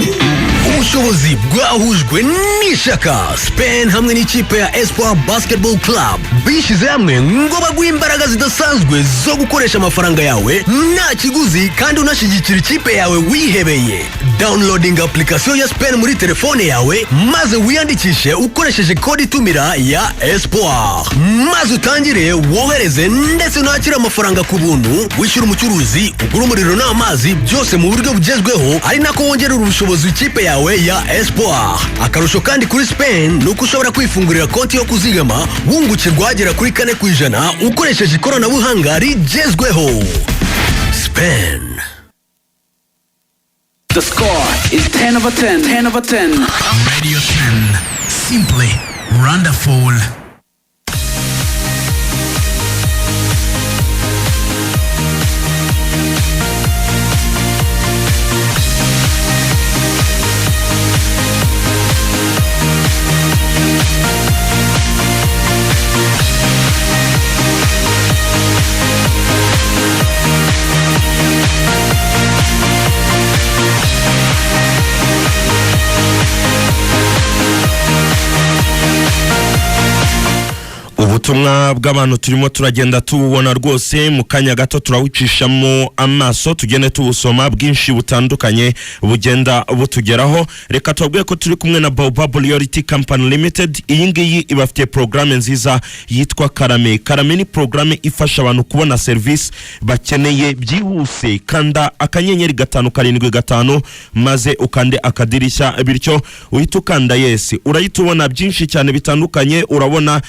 Ubushobozi bwahujwe n'ishaka. Spain hamwe n'ikipe ya Espoir Basketball Club bishize hamwe ngo baguhe imbaraga zidasanzwe zo gukoresha amafaranga yawe nta kiguzi kandi unashyigikira ikipe yawe wihebeye. Downloading application ya Spain muri telefone yawe maze wiyandikishe ukoresheje kode itumira ya Espoir, maze utangire wohereze ndetse unakira amafaranga ku buntu, wishyura umucuruzi, ugura umuriro n'amazi byose mu buryo bugezweho, ari nako wongerera ubushobozi ikipe yawe ya Espoir. Akarusho kandi kuri Spain nuko ushobora kwifungurira konti yo kuzigama wungukirwa agera kuri 4% ukoresheje ikoranabuhanga rigezweho. Spain. The score is 10 over 10. 10 over 10. Radio 10. Simply wonderful. ubutumwa bw'abantu turimo turagenda tubona rwose mu kanya gato turawucishamo amaso tugende tubusoma bwinshi butandukanye bugenda butugeraho. Reka tubabwiye ko turi kumwe na Baobab Loyalty Company Limited. Iyi ngiyi ibafite programme nziza yitwa Karame. Karame ni programme ifasha abantu kubona service bakeneye byihuse. Kanda akanyenyeri 575 maze ukande akadirishya bityo uhita ukanda yes. Urahita ubona byinshi cyane bitandukanye. Urabona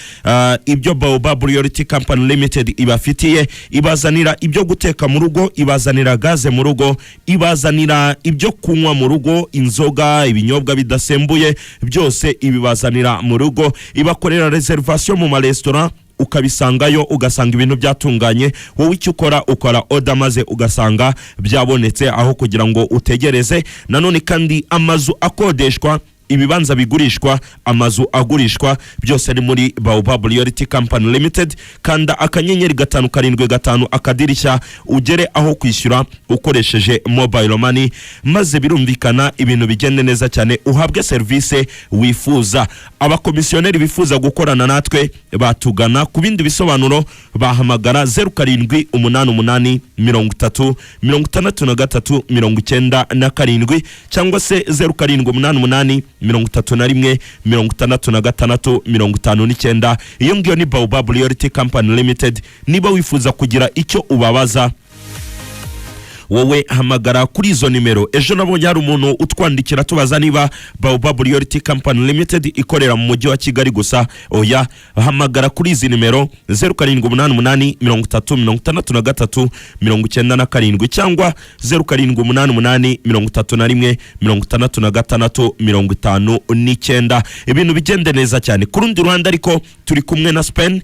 ibyo nibyo Baobab Royalty Company Limited ibafitiye. Ibazanira ibyo guteka mu rugo, ibazanira gaze mu rugo, ibazanira ibyo kunywa mu rugo, inzoga, ibinyobwa bidasembuye byose ibibazanira mu rugo. Ibakorera reservation mu marestaurant, ukabisangayo ugasanga ibintu byatunganye. Wowe icyo ukora order maze ugasanga byabonetse aho kugira ngo utegereze. Nanone kandi amazu akodeshwa, ibibanza bigurishwa, amazu agurishwa, byose ni muri Baobab Royalty Company Limited. Kanda akanyenyeri 575 akadirishya ugere aho kwishyura ukoresheje mobile money, maze birumvikana ibintu bigende neza cyane, uhabwe service wifuza. Abakomisiyoneri bifuza gukorana natwe batugana. Ku bindi bisobanuro bahamagara 0788 30 63 97 cyangwa se 0788 31 66 59. Iyo ngiyo ni Baobab Royalty Company Limited. Niba wifuza kugira icyo ubabaza, wowe hamagara kuri izo nimero. Ejo nabonye hari umuntu utwandikira tubaza niba Baobab Royalty Company Limited ikorera mu mujyi wa Kigali gusa. Oya, hamagara kuri izi nimero 0788 30 63 cyangwa 0788 31 66 59. Ibintu bigende neza cyane. Ku rundi ruhande ariko turi kumwe na Spain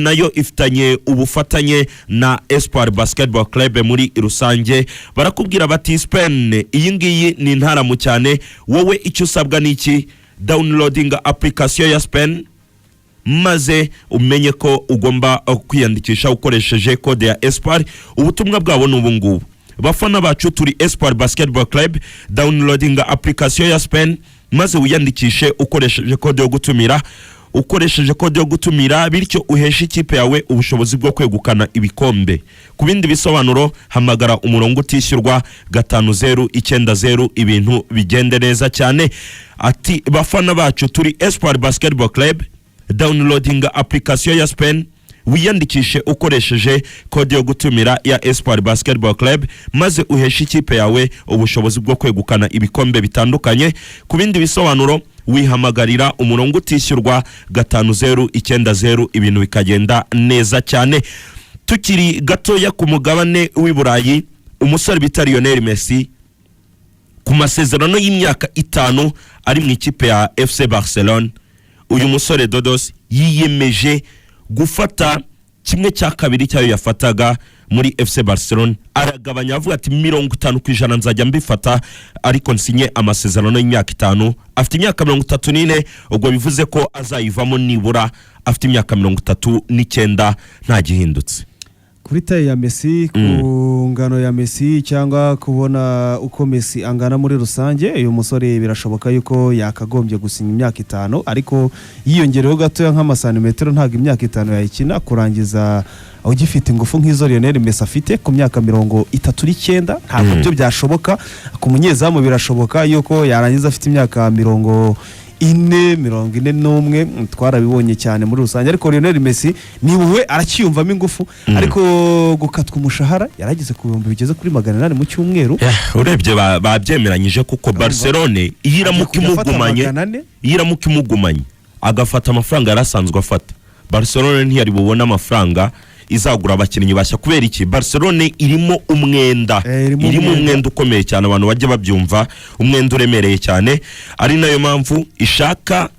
nayo ifitanye ubufatanye na Espoir Basketball Club muri rusange. Barakubwira bati Spain iyi ngiyi ni ntaramu cyane. Wowe icyo usabwa niki? Downloading application ya Spain, maze umenye ko ugomba kwiyandikisha ukoresheje code ya Espoir. Ubutumwa bwabo n'ubu ngubu: bafana bacu turi Espoir Basketball Club, downloading application ya Spain maze wiyandikishe ukoresheje code yo gutumira, bityo uhesha ikipe yawe ubushobozi bwo kwegukana ibikombe. Ku bindi bisobanuro hamagara umurongo utishyurwa 5090, ibintu bigende neza cyane. Ati bafana bacu turi Espoir Basketball Club, downloading application ya Spain, wiyandikishe ukoresheje code yo gutumira ya Espoir Basketball Club, maze uhesha ikipe yawe ubushobozi bwo kwegukana ibikombe bitandukanye. Ku bindi bisobanuro wihamagarira umurongo utishyurwa 5090, ibintu bikagenda neza cyane. Tukiri gatoya ku mugabane w'i Burayi, umusore bita Lionel Messi ku masezerano y'imyaka 5 ari mu ikipe ya FC Barcelona. Uyu musore Dodos yiyemeje gufata kimwe cya kabiri cyayo yafataga muri FC Barcelona, aragabanya avuga ati 50% nzajya mbifata, ariko nsinye amasezerano y'imyaka 5. Afite imyaka 34, ubwo bivuze ko azayivamo nibura afite imyaka 39 nta gihindutse. Kuri tayi ya Messi, ku ngano ya Messi cyangwa kubona uko Messi angana muri rusange, uyu musore birashoboka yuko yakagombye gusinya imyaka 5, ariko yiyongereho gatoya nk'amasantimetero, ntago imyaka 5 yayikina kurangiza ugifite ingufu nk'izo Lionel Messi afite ku myaka 39. Ntabwo byo byashoboka. Ku munyezamu birashoboka yuko yarangiza afite imyaka 41 twarabibonye cyane muri rusange, ariko Lionel Messi niwe aracyiyumvamo ingufu. Ariko gukatwa umushahara yarageze ku bihumbi bigeze kuri 800 mu cyumweru. Urebye babyemeranyije kuko Barcelona iramuka imugumanye agafata amafaranga yarasanzwe afata. Barcelona ntiyari bubona amafaranga izagura abakinnyi bashya. Kubera iki? Barcelona irimo umwenda, umwenda ukomeye cyane, abantu bajye babyumva, umwenda uremereye cyane. Ari nayo mpamvu ishaka,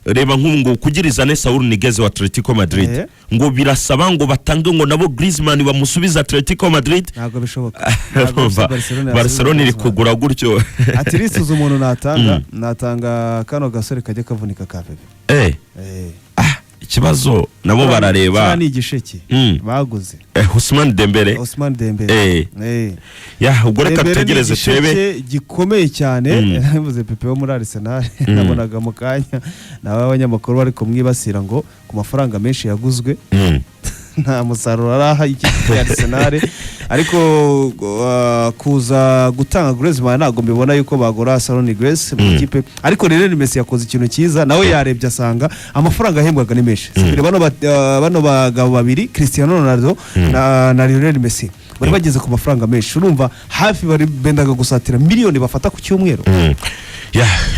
reba nk'ubu kugirizane Saul Niguez wa Atletico Madrid, ngo birasaba ngo batange ngo nabo Griezmann bamusubiza Atletico Madrid. Ntabwo bishoboka. Barcelona iri kugura gutyo. Ati risuza umuntu natanga kano gasore kajye kavunika ka Pepe. Ikibazo nabo barareba ni igisheke baguze Ousmane Dembele. Ubwo reka tutegereze turebe. Gikomeye cyane mvuze Pepe wo muri Arsenal, nabonaga mu kanya n'abanyamakuru bari kumwibasira ngo ku mafaranga menshi yaguzwe nta musaruro araha ikipe ya Arsenal, ariko kuza gutanga Griezmann ntago mbibona yuko bagora Saul Niguez mu ikipe. Ariko Lionel Messi yakoze ikintu cyiza, nawe yarebye asanga amafaranga ahembwaga ni menshi. Bano bagabo babiri, Cristiano Ronaldo na Lionel Messi, bari bageze ku mafaranga menshi. Urumva hafi bari bendaga gusatira miliyoni bafata ku cyumweru.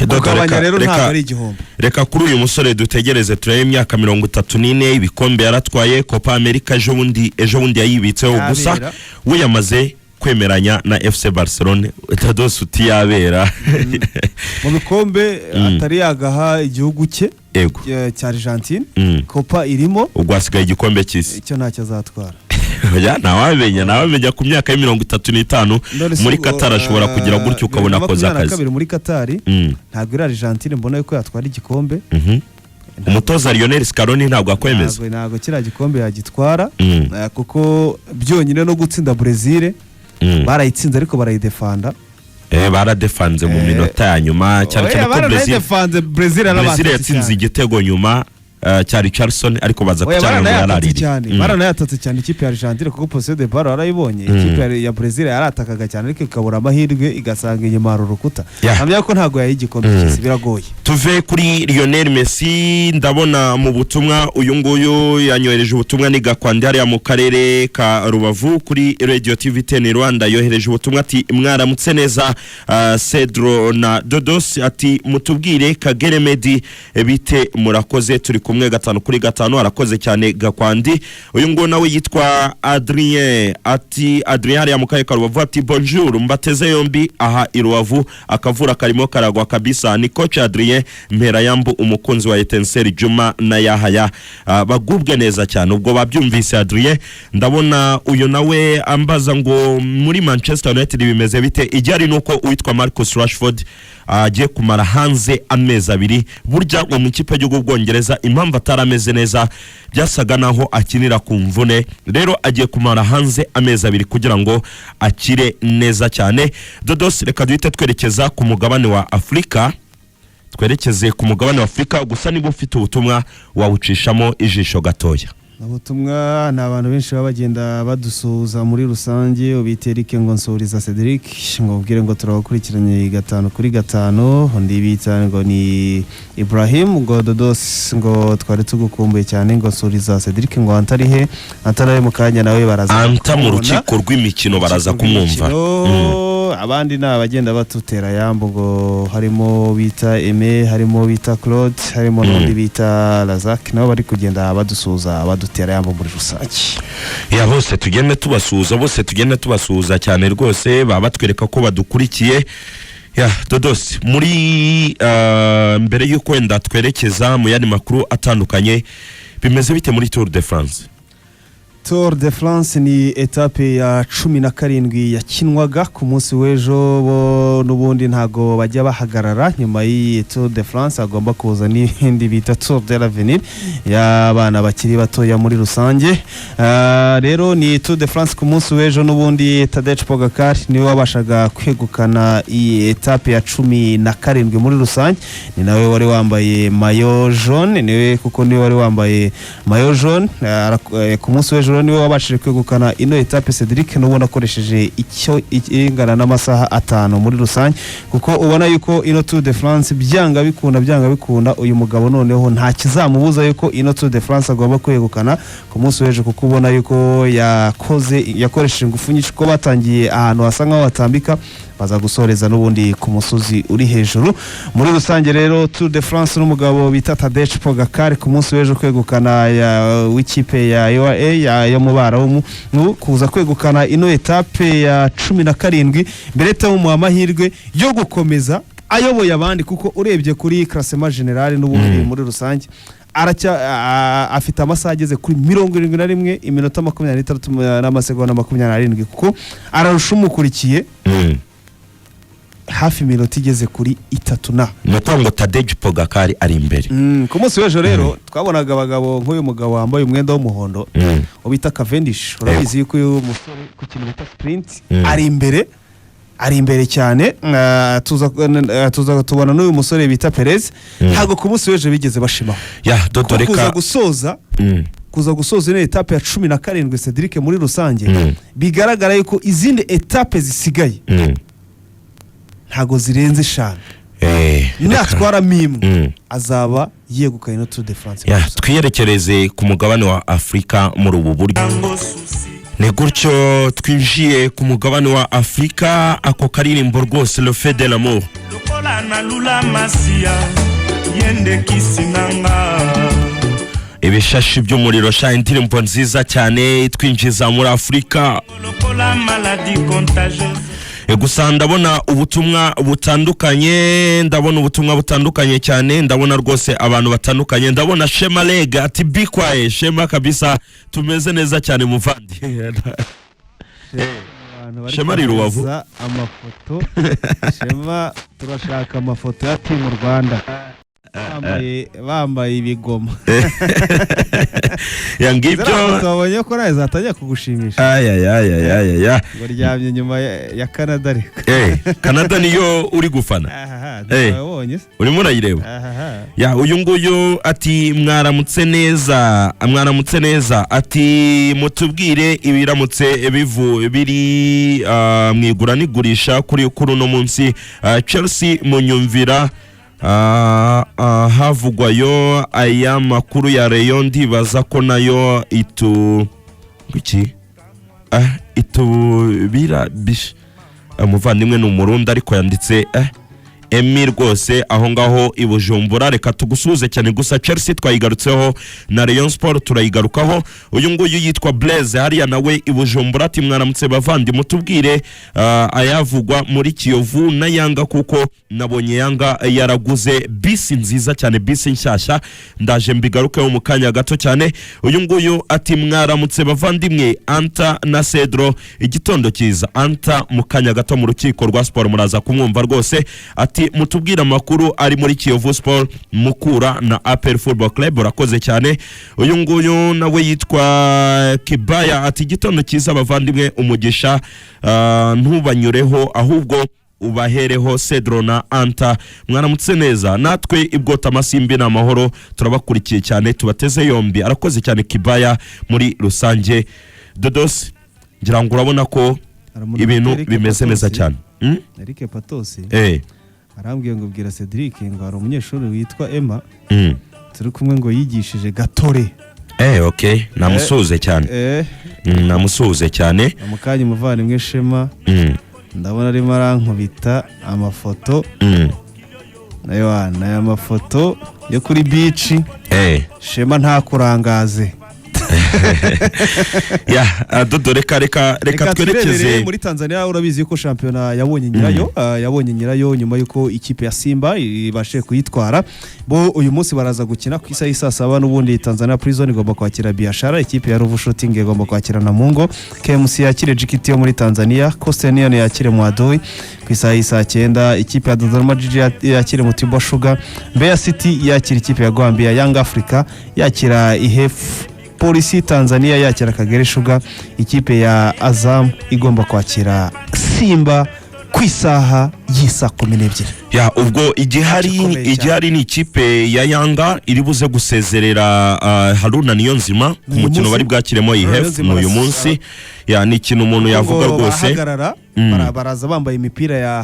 kugabanya rero ntabwo ari igihombo. Reka kuri uyu musore dutegereze turebe imyaka 34 ibikombe yaratwaye Copa America ejo bundi yayibitseho gusa we yamaze kwemeranya na FC Barcelona utadosa utiyabera mu bikombe atari yagaha igihugu cye cya Argentine. Copa irimo ugwasigaye igikombe cy'isi icyo ntacyo azatwara. Ya nawamenya ku myaka ya 35 muri Qatar ashobora kugira gutyo ukabona koza akazi. Kabiri muri Qatar ntabwo iri Argentine mbona yuko yatwara igikombe. Umutoza Lionel Scaloni ntabwo akwemeza. Ntabwo kira gikombe yagitwara kuko byonyine no gutsinda Brazil barayitsinze ariko barayidefanda. Baradefanze mu minota ya nyuma cyane ko Brazil yatsinze igitego nyuma cyari Charleston ariko baza kucyanga yarariri baranayatatse cyane ikipe ya Argentine kuko possession de balle arayibonye. Ikipe ya Brazil yaratakaga cyane ariko ikabura amahirwe igasanga inyuma rurukuta. Hamya ko ntago yayigikombe cy'isi biragoye. Tuve kuri Lionel Messi ndabona mu butumwa uyu nguyu yanyohereje ubutumwa ni Gakwandi hariya mu karere ka Rubavu kuri Radio TV 10 Rwanda yohereje ubutumwa ati mwaramutse neza Cedro na Dodos ati mutubwire Kagere Medi bite murakoze turi kumwe 5-5 arakoze cyane Gakwandi. Uyu ngo nawe yitwa Adrien ati Adrien hariya mu karere ka Rubavu ati bonjour mbateze yombi aha i Rubavu akavura karimo karagwa kabisa ni coach Adrien mpera yambu umukunzi wa Etenseri Djuma na Yahaya bagubwe neza cyane ubwo babyumvise Adrien. Ndabona uyu nawe ambaza ngo muri Manchester United bimeze bite ijyari nuko uitwa Marcus Rashford agiye kumara hanze amezi 2 burya mu ikipe y'Ubwongereza impamvu atarameze neza byasaga naho akinira ku mvune rero agiye kumara hanze amezi 2 kugira ngo akire neza cyane. Dodos reka duhite twerekeza ku mugabane wa Afrika gusa niba ufite ubutumwa wawucishamo ijisho gatoya. Ubutumwa na abantu benshi babagenda badusuza muri rusange ubiterike ngo nsuriza Cedric ngo ubwire ngo turabakurikiranye 5-5 undi bita ngo ni Ibrahim ngo Dodos ngo twari tugukumbuye cyane ngo nsuriza Cedric ngo antari mu kanya nawe baraza anta mu rukiko rw'imikino baraza kumwumva. Abandi n'abagenda batutera yambo ngo harimo bita Aime harimo bita Claude harimo n'undi bita Lazak nabo bari kugenda badusuza badutera yambo muri rusange. Bose tugende tubasuza cyane rwose babatwereka ko badukurikiye. Dodos muri mbere y'uko wenda twerekeza mu yandi makuru atandukanye bimeze bite muri Tour de France? Tour de France ni etape ya 17 yakinwaga ku munsi w'ejo bo nubundi ntago bajya bahagarara nyuma y'iyi Tour de France agomba kuza n'indi bita Tour de l'Avenir y'abana bakiri batoya muri rusange. Rero ni Tour de France ku munsi w'ejo nubundi Tadej Pogacar niwe wabashaga kwegukana iyi etape ya 17 muri rusange ni nawe wari wambaye maillot jaune niwe wari wambaye maillot jaune ku munsi w'ejo niwe wabashije kwegukana ino etape Cedric n'ubona akoresheje icyo ingana n'amasaha 5 muri rusange kuko ubona yuko ino Tour de France byanga bikunda uyu mugabo noneho nta kizamubuza yuko ino Tour de France agomba kwegukana ku munsi w'ejo kuko ubona yuko yakoresheje ingufu nyinshi ko batangiye ahantu hasa nkaho batambika baza gusoreza n'ubundi ku musozi uri hejuru. Muri rusange rero Tour de France n'umugabo bita Tadej Pogacar ku munsi w'ejo kwegukana w'ikipe ya UAE yo mubara kuza kwegukana ino etape ya 17 mbere mu amahirwe yo gukomeza ayoboye abandi kuko urebye kuri classement general n'ubundi muri rusange afite amasaha ageze kuri 71 iminota 23 n'amasegonda 27 kuko ararusha umukurikiye hafi minota igeze kuri 3 ngo Tadej Pogacar ari imbere. Ku munsi w'ejo rero twabonaga abagabo nk'uyu mugabo wambaye umwenda w'umuhondo ubita Cavendish urabizi yuko uyu musore ku kintu bita sprint ari imbere cyane. Tuza tubona n'uyu musore bita Perez ntago ku munsi w'ejo bigeze bashimaho kuza gusoza ino etape ya 17 Cedric muri rusange bigaragara yuko izindi etape zisigaye ntago zirenze 5 natwara mimwe azaba yegukana ino Tour de France. Twiyerekereze ku mugabane wa Afrika muri ubu buryo ni gutyo twinjiye ku mugabane wa Afrika. Ako karirimbo rwose Le Fait de l'amour lokola na lula masia yende kisinanga ibishashi by'umuriro sha indirimbo nziza cyane twinjiza muri Afrika. lokola maladie contagieuse gusa ndabona ubutumwa butandukanye cyane. Ndabona rwose abantu batandukanye. Ndabona Shema Lega ati bikwaye Shema kabisa tumeze neza cyane muvandi. Shema ari Rubavu amafoto. Shema turashaka amafoto ya timu Rwanda bambaye ibigoma. Yangibyo twabonye ko nawe zatangiye kugushimisha. Aya Baryamye nyuma ya Canada ariko. Canada niyo uri gufana. Twabonye. Urimo urayireba. Uyu nguyu ati mwaramutse neza ati mutubwire ibiramutse biri mwigura nigurisha kuri no munsi Chelsea munyumvira havugwayo aya makuru ya Rayon ndibaza ko nayo bira bish umuvandimwe n'umurundi ariko yanditse Emi rwose aho ngaho ibujumbura. Reka tugusuze cyane gusa Chelsea twayigarutseho na Rayon Sport turayigarukaho. Uyu nguyu yitwa Blaise hariya nawe ibujumbura ati mwaramutse bavandi mutubwire ayavugwa muri Kiyovu na Yanga kuko nabonye Yanga yaraguze bisi nziza cyane, bisi nshyashya ndaje mbigarukeho mu kanya gato cyane. Uyu nguyu ati mwaramutse bavandimwe Anta na Cedro igitondo cyiza. Anta mu kanya gato mu rukiko rwa Sport muraza kumwumva rwose. Ati mutubwira amakuru ari muri Kiyovu Sport Mukura na APR Football Club urakoze cyane. Uyu nguyu nawe yitwa Kibaya ati igitondo cyiza bavandimwe umugisha ntubanyureho ahubwo ubahereho Cedro na Anta mwaramutse neza natwe ibwota amasimbi n'amahoro turabakurikiye cyane tubateze yombi. Arakoze cyane Kibaya muri rusange. Dodos ngira ngo urabona ko ibintu bimeze neza cyane. Eric Patosi arambwiye ngo bwira Cedric ngo hari umunyeshuri witwa Emma turi kumwe ngo yigishije Gatore. Okay namusuze cyane amukanye umuvandimwe Shema ndabona arimo arankubita amafoto nayo aya mafoto yo kuri beach. Shema nta kurangaze. Dodo reka twerekeze muri Tanzania. Urabizi ko shampiyona yabonye nyirayo nyuma yuko ikipe ya Simba ibashe kuyitwara. Bo uyu munsi baraza gukina ku isaha saa 7 n'ubundi Tanzania Prison igomba kwakira Biashara, ikipe ya Ruvu Shooting igomba kwakira Namungo, KMC yakire JKT yo muri Tanzania, Coastal Union yakire Mwadui ku isaha saa 9, ikipe ya Dodoma Jiji yakire Mtibwa Sugar, Mbeya City yakira ikipe ya Gambia, Young Africa yakira IHF, Polisi Tanzania yakira Kagere Sugar, ikipe ya Azam igomba kwakira Simba ku isaha y'isa 12. Ubwo igihari ni ikipe ya Yanga iri buze gusezerera Haruna niyo nzima ku mukino bari bwakiremo IHF uyu munsi. Ni ikintu umuntu yavuga rwose. Baraza bambaye imipira ya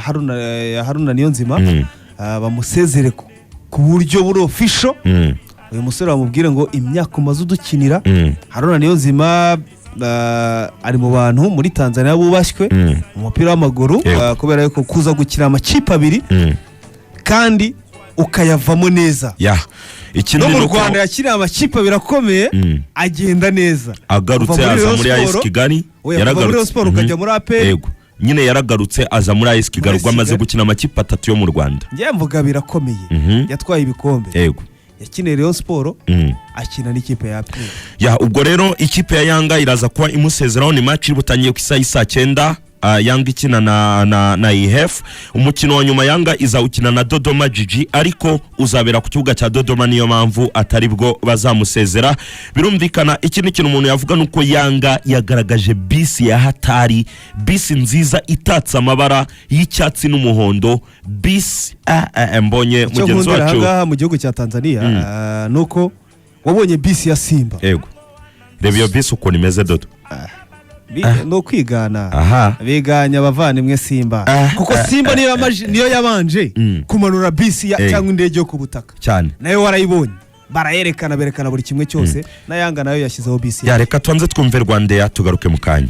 Haruna niyo nzima bamusezere ku buryo buri official. Uyu musore bamubwira ngo imyaka umaze udukinira. Haruna niyo nzima ari mu bantu muri Tanzania bubashywe umupira w'amaguru kubera yuko kuza gukina amakipe abiri kandi ukayavamo neza. Ikintu mu Rwanda yakiriye amakipe abiri akomeye agenda neza. Agarutse aza muri AS Kigali, yaragarutse Sport ukajya muri APR. Nyine yaragarutse aza muri AS Kigali amaze gukina amakipe 3 yo mu Rwanda. Ngiye mvuga birakomeye. Yatwaye ibikombe. Yakineye Rayon Sport akina n'ikipe ya APR. Ubwo rero ikipe ya Yanga iraza kuba imusezeraho ni match ibutangiye ku isaha saa 9. Yanga ikina na IHF. Umukino wa nyuma Yanga izawukina na Dodoma Jiji ariko uzabera ku kibuga cya Dodoma, niyo mpamvu atari bwo bazamusezera. Birumvikana ikindi kintu umuntu yavuga nuko Yanga yagaragaje bisi ya hatari, bisi nziza itatse amabara y'icyatsi n'umuhondo, bisi mbonye mugenzi wacu mu gihugu cya Tanzania nuko wabonye bisi ya Simba. Reba iyo bisi uko nimeze Dodo. No kwigana biganya abavandimwe Simba kuko Simba niyo yabanje kumanura bisi cyangwa indege yo ku butaka cyane nayo warayibonye barayerekana berekana buri kimwe cyose na Yanga nayo yashyizeho BC reka tuanze twumve Rwanda tugaruke mu kanya.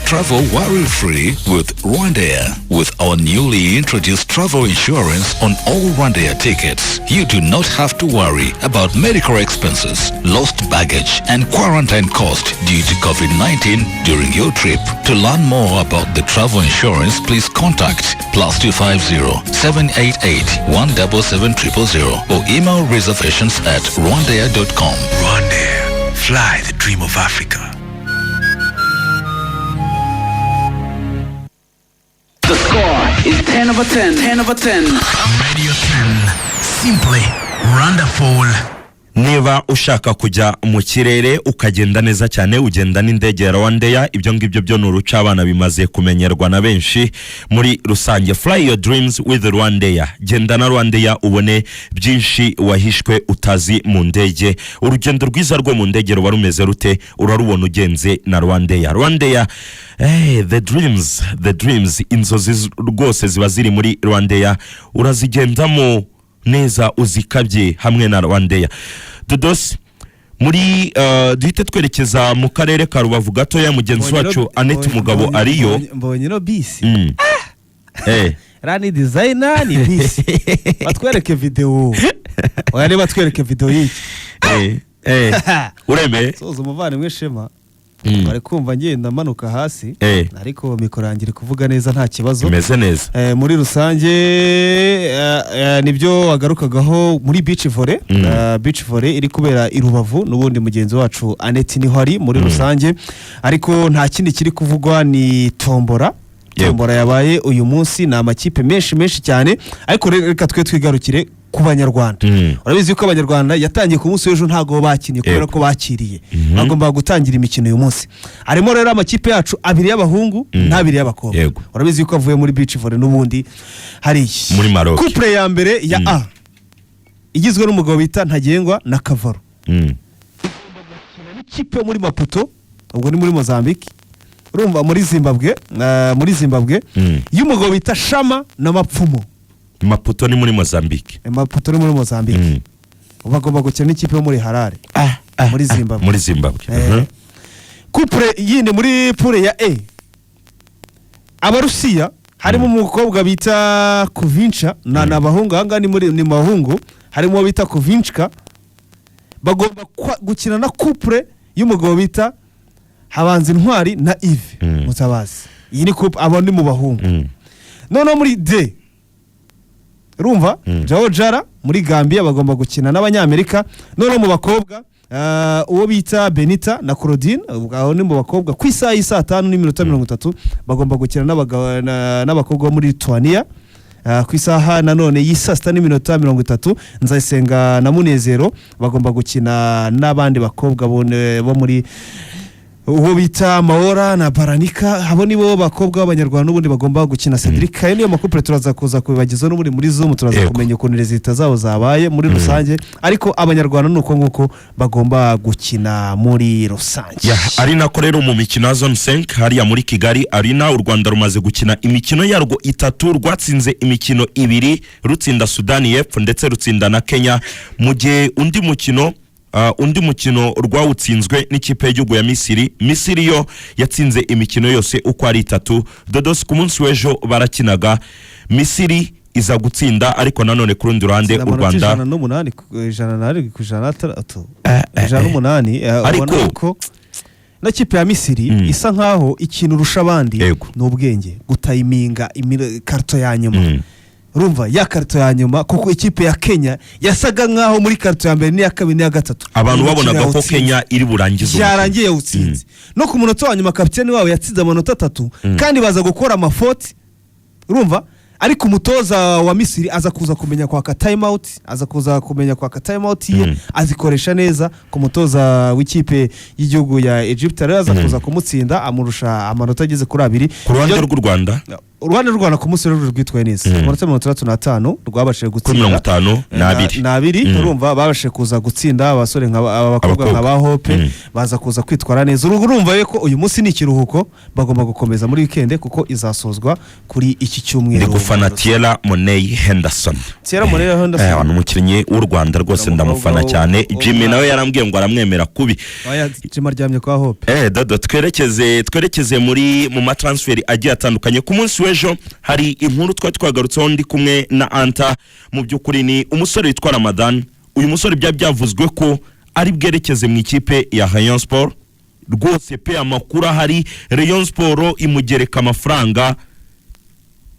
Travel worry-free with Rwanda. With our newly introduced travel insurance on all Rwanda tickets, you do not have to worry about medical expenses, lost baggage, and quarantine cost due to COVID-19 during your trip. To learn more about the travel insurance, please contact +250 788 177 000 or email reservations at rwandair.com. Rwanda, fly the dream of Africa. The score is 10 over 10. 10 over 10. Radio 10. Simply wonderful. Niba ushaka kujya mu kirere ukagenda neza cyane ugenda n'indege ya Rwanda, ibyo ngibyo byo nuruca abana bimaze kumenyerwa na benshi muri rusange. Fly your dreams with Rwanda. Genda na Rwanda ubone byinshi wahishwe utazi mu ndege. Urugendo rwiza rwo mu ndege ruba rumeze rute? Urarubona ugenze na Rwanda. Rwanda, the dreams inzozi rwose ziba ziri muri Rwanda, urazigendamo neza uzikabye hamwe na Rwanda. Dodos muri duhite twerekeza mu karere ka Rubavu gatoya, mugenzi wacu Annette Mugabo ariyo mbonye no bisi rani designer ni bisi batwereke video wari batwereke video yiki ureme soza umuvandimwe Shema bari kumva ngenda manuka hasi ariko mikoro yangira kuvuga neza nta kibazo imeze neza. Muri rusange nibyo wagarukagaho muri beach volley iri kubera i Rubavu n'ubundi mugenzi wacu Annette niho ari muri rusange, ariko nta kindi kiri kuvugwa ni tombora yabaye uyu munsi, na amakipe menshi cyane, ariko reka twe twigarukire ku Banyarwanda. Urabizi ko Abanyarwanda yatangiye ku munsi w'ejo ntago bakinnye kubera ko bakiriye bagomba gutangira imikino uyu munsi. Harimo rero amakipe yacu abiri y'abahungu n'abiri y'abakobwa. Urabizi ko avuye muri beach volley n'ubundi hari muri Maroc. Couple ya mbere ya A igizwe n'umugabo bita Ntagengwa na Kavaro. Ikipe muri Maputo, ubwo ni muri Mozambique. Urumva muri Zimbabwe y'umugabo bita Shama na Mapfumo. Maputo ni muri Mozambique. Bagomba gukina n'ikipe yo muri Harare muri Zimbabwe. Couple yindi muri poule ya A, Abarusiya harimo umukobwa bita Kovincha na abahungu, hanga ni mahungu, harimo bita Kovinchka, bagomba gukina na couple y'umugabo bita Habanza Intwari na Yves Mutabazi. Iyi ni couple abo ni mu bahungu. None muri D urumva Jao Jara muri Gambia bagomba gukina n'Abanyamerika. None mu bakobwa uwo bita Benita na Claudine, aho ni mu bakobwa ku isaha y'isa 5:30 bagomba gukina n'abakobwa muri Lithuania. Ku isaha nanone y'isa 6:30 Nzayisenga na Munezero bagomba gukina n'abandi bakobwa bo muri uwo bita Maora na Baranika. Abo nibo bakobwa b'Abanyarwanda n'ubundi bagomba gukina Cedric. Ayo niyo makupure turaza kuza kubibagezaho n'ubundi muri Zoom, turaza kumenya ukuntu rezita zabo zabaye muri rusange, ariko Abanyarwanda nuko nguko bagomba gukina muri rusange. Ari nako rero mu mikino Zone 5 hariya muri Kigali Arena, u Rwanda rumaze gukina imikino yarwo 3, rwatsinze imikino 2, rutsinda Sudani y'Epfo ndetse rutsinda na Kenya, mu gihe undi mukino rwawutsinzwe n'ikipe y'igihugu ya Misiri yo yatsinze imikino yose uko ari 3. Dodos ku munsi w'ejo barakinaga, Misiri iza gutsinda, ariko nanone ku rundi ruhande u Rwanda 108 ariko na kipe ya Misiri isa nkaho ikintu rusha abandi n'ubwenge gutayiminga karto ya nyuma. Urumva ya karto ya nyuma, kuko ikipe ya Kenya yasaga nkaho muri karto ya mbere n'iya kabiri n'iya gatatu abantu babonaga ko Kenya iri burangize, yarangiye utsinze. No ku munota wa nyuma kapiteni wabo yatsinze amanota 3 kandi baza gukora amafoti. Urumva, ariko umutoza wa Misiri aza kuza kumenya kwa time out, ye azikoresha neza. Ku mutoza w'ikipe y'igihugu ya Egypt aza kuza kumutsinda amurusha amanota ageze kuri 2. Ku ruhande rw'u Rwanda Rwanda ku munsi rero rwitwaye neza umunota 35 rwabashije gutsinda 52 urumva babashije kuza gutsinda abasore abakobwa nk'aba Hope baza kuza kwitwara neza urumva yuko uyu munsi ni ikiruhuko bagomba gukomeza muri weekend kuko izasozwa kuri iki cyumweru. Ndi gufana Thierry Henderson umukinnyi w'u Rwanda rwose ndamufana cyane. Jimmy nawe yarambwiye ngo aramwemera kubi. Jimmy aryamye kwa Hope. Dodo twerekeze mu matransfer agiye atandukanye. Ku munsi w'ejo hari inkuru twagarutseho ndi kumwe na Anta. Mu by'ukuri ni umusore witwa Ramadan. Uyu musore byavuzwe ko ari bwerekeze mu ikipe ya Rayon Sport. Rwose pe amakuru ahari Rayon Sport imugereka amafaranga.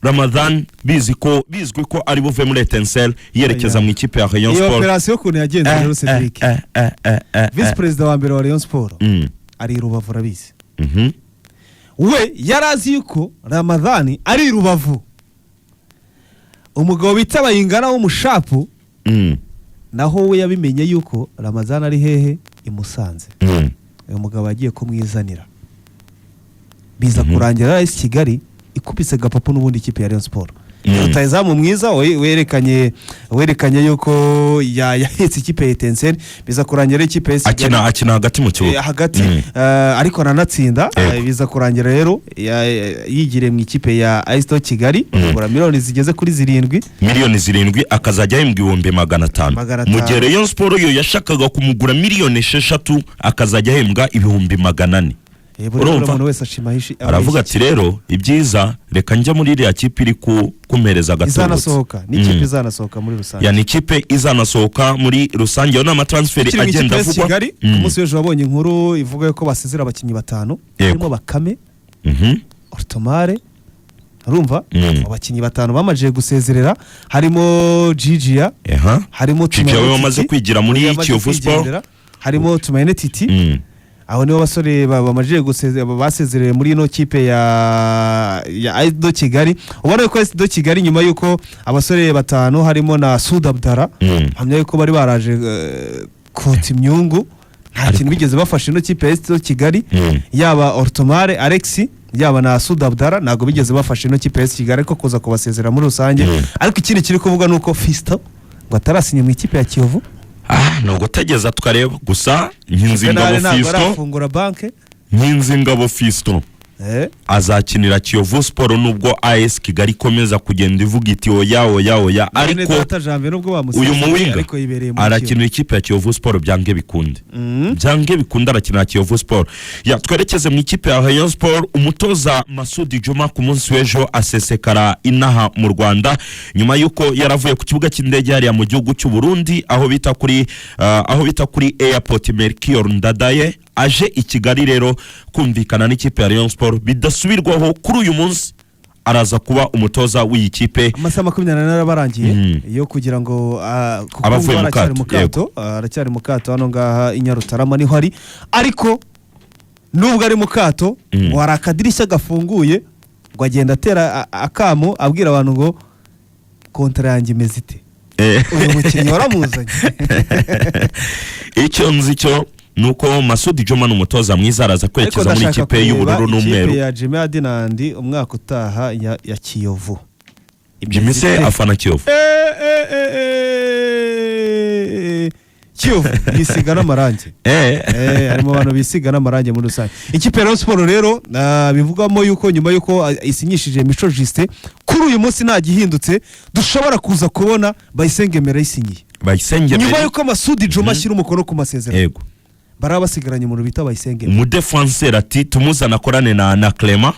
Ramadan bizwi ko ari buve muri Etincelle yerekeza mu ikipe ya Rayon Sport. Iyo operation kuntu yagenze rero Cedric. Vice President wa mbere wa Rayon Sport ari Rubavu rabizi. We yarazi yuko Ramadan ari Rubavu. Umugabo bita Bayingana w'umushapu naho we yabimenye yuko Ramadan ari hehe imusanze. Uyu mugabo agiye kumwizanira. Biza kurangira isi Kigali ikubise gapapo n'ubundi ikipe ya Rayon Sport. Rutayizamu mwiza werekanye yuko yahetse ikipe ya Etincelle biza kurangira ikipe ya akina hagati mu kibuga hagati ariko nanatsinda biza kurangira rero yigire mu ikipe ya isoko Kigali kugura miliyoni zigeze kuri 7 akazajya ahembwa 500 mu gihe Rayon Sport yo yashakaga kumugura miliyoni 6 akazajya ahembwa 400. Aravuga ati rero ibyiza reka njya muri iriya kipe iri kumereza gatoro izanasohoka n'ikipe izanasohoka muri rusange yani ikipe izanasohoka muri rusange yo n'amatransfer agenda avugwa. Umunsi w'ejo wabonye inkuru ivuga ko basezera abakinnyi 5 harimo Bakame Ortomare urumva abakinnyi 5 bamaje gusezerera harimo Gigia harimo Gigia we bamaze kwigira muri Kiyovu Sport harimo Tumaine Titi aho nibo basore bamaje basezerere muri ino kipe ya isoko Kigali. Ubona ko isoko Kigali nyuma yuko abasore 5 harimo na Sud Abdara hamya yuko bari baraje kota imyungu nta kintu bigeze bafasha ino kipe ya isoko Kigali yaba Ortomare Alex yaba na Sud Abdara nago bigeze bafasha ino kipe ya isoko Kigali ko kuza kubasezera muri rusange. Ariko ikindi kiri kuvuga nuko Fisto ngo atarasinye mu ikipe ya Kiyovu. Nubwo tegeza tukareba gusa Nkinzingabo Fisto azakinira Kiyovu Sport nubwo AS Kigali komeza kugenda ivuga iti oya ariko uyu muwinga arakinira ikipe ya Kiyovu Sport byange bikunde arakinira Kiyovu Sport. Twerekeze mu ikipe ya Rayon Sport. Umutoza Masudi Djuma ku munsi w'ejo asesekara inaha mu Rwanda nyuma yuko yaravuye ku kibuga cy'indege hariya mu gihugu cy'u Burundi aho bita kuri Airport Melchior Ndadaye aje i Kigali rero kumvikana n'ikipe ya Rayon Sport bidasubirwaho kuri uyu munsi araza kuba umutoza w'iyi kipe. Amasaha 24 barangiye yo kugira ngo abavuye aracyari mu kato hano ngaha Inyarutarama niho ari ariko nubwo ari mu kato wari akadirishya gafunguye ngo agenda atera akamo abwira abantu ngo kontra yanjye imezite uyu mukinnyi waramuzanye. Icyo nzi cyo nuko Masudi Djuma n'umutoza mwiza araza kwerekeza muri ikipe y'ubururu n'umweru. Ikipe ya Jimmy Adinandi umwaka utaha ya Kiyovu. Jimmy se afana Kiyovu. Kiyovu bisiga n'amarangi. Harimo abantu bisiga n'amarangi muri rusange. Ikipe ya Sport rero bivugamo yuko nyuma yuko isinyishije Mico Juste kuri uyu munsi nta gihindutse dushobora kuza kubona Bayisengemera isinyiye. Nyuma yuko Masudi Djuma ashyira umukono ku masezerano. Baraba basigaranye mu rubita Bayisengera mu defenseur ati tumuzana korane na Clement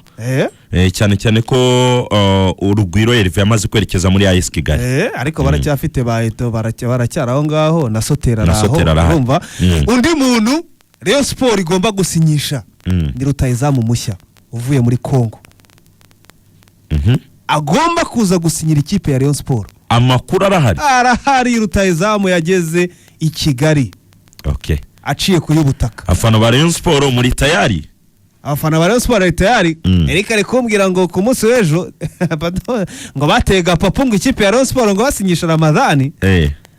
cyane ko Urugwiro Herve yamaze kwerekeza muri AS Kigali ariko baracyafite baheto baracyaraho ngaho na Sotera urumva undi muntu Rayon Sport igomba gusinyisha ni rutayizamu mushya uvuye muri Kongo agomba kuza gusinyira ikipe ya Rayon Sport. Amakuru arahari rutayizamu yageze i Kigali aciye ku y'ubutaka. Afana ba Rayon Sport muri tayari Erika ari kumbwira ngo ku munsi w'ejo ngo batega papo ngo ikipe ya Rayon Sport ngo basinyisha Ramadani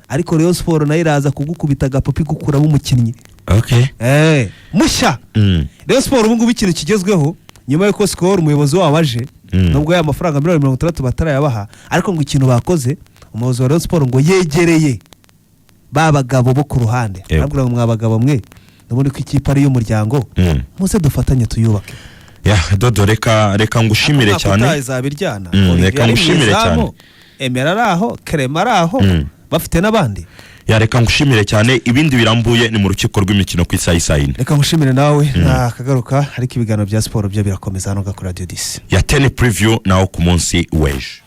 ariko Rayon Sport nayo iraza kugukubita gapapi gukuramo umukinnyi mushya. Rayon Sport ubu ngubu ikintu kigezweho nyuma yuko Skol umuyobozi wabo aje nubwo ya mafaranga miliyoni 60 batarayabaha ariko ngo ikintu bakoze umuyobozi wa Rayon Sport ngo yegereye babagabo bo ku ruhande nabwo mwabagabo mwe nabone ko ikipe ari y'umuryango muze dufatanye tuyubake ya dodo reka ngushimire cyane reka ngushimire cyane Emera araho Krema araho bafite nabandi ya reka ngushimire cyane ibindi birambuye ni mu rukiko rw'imikino ku isaha yine reka ngushimire nawe nakagaruka ariko ibiganiro bya siporo byo birakomeza hano ga Radio 10 ya 10 preview nawo ku munsi weje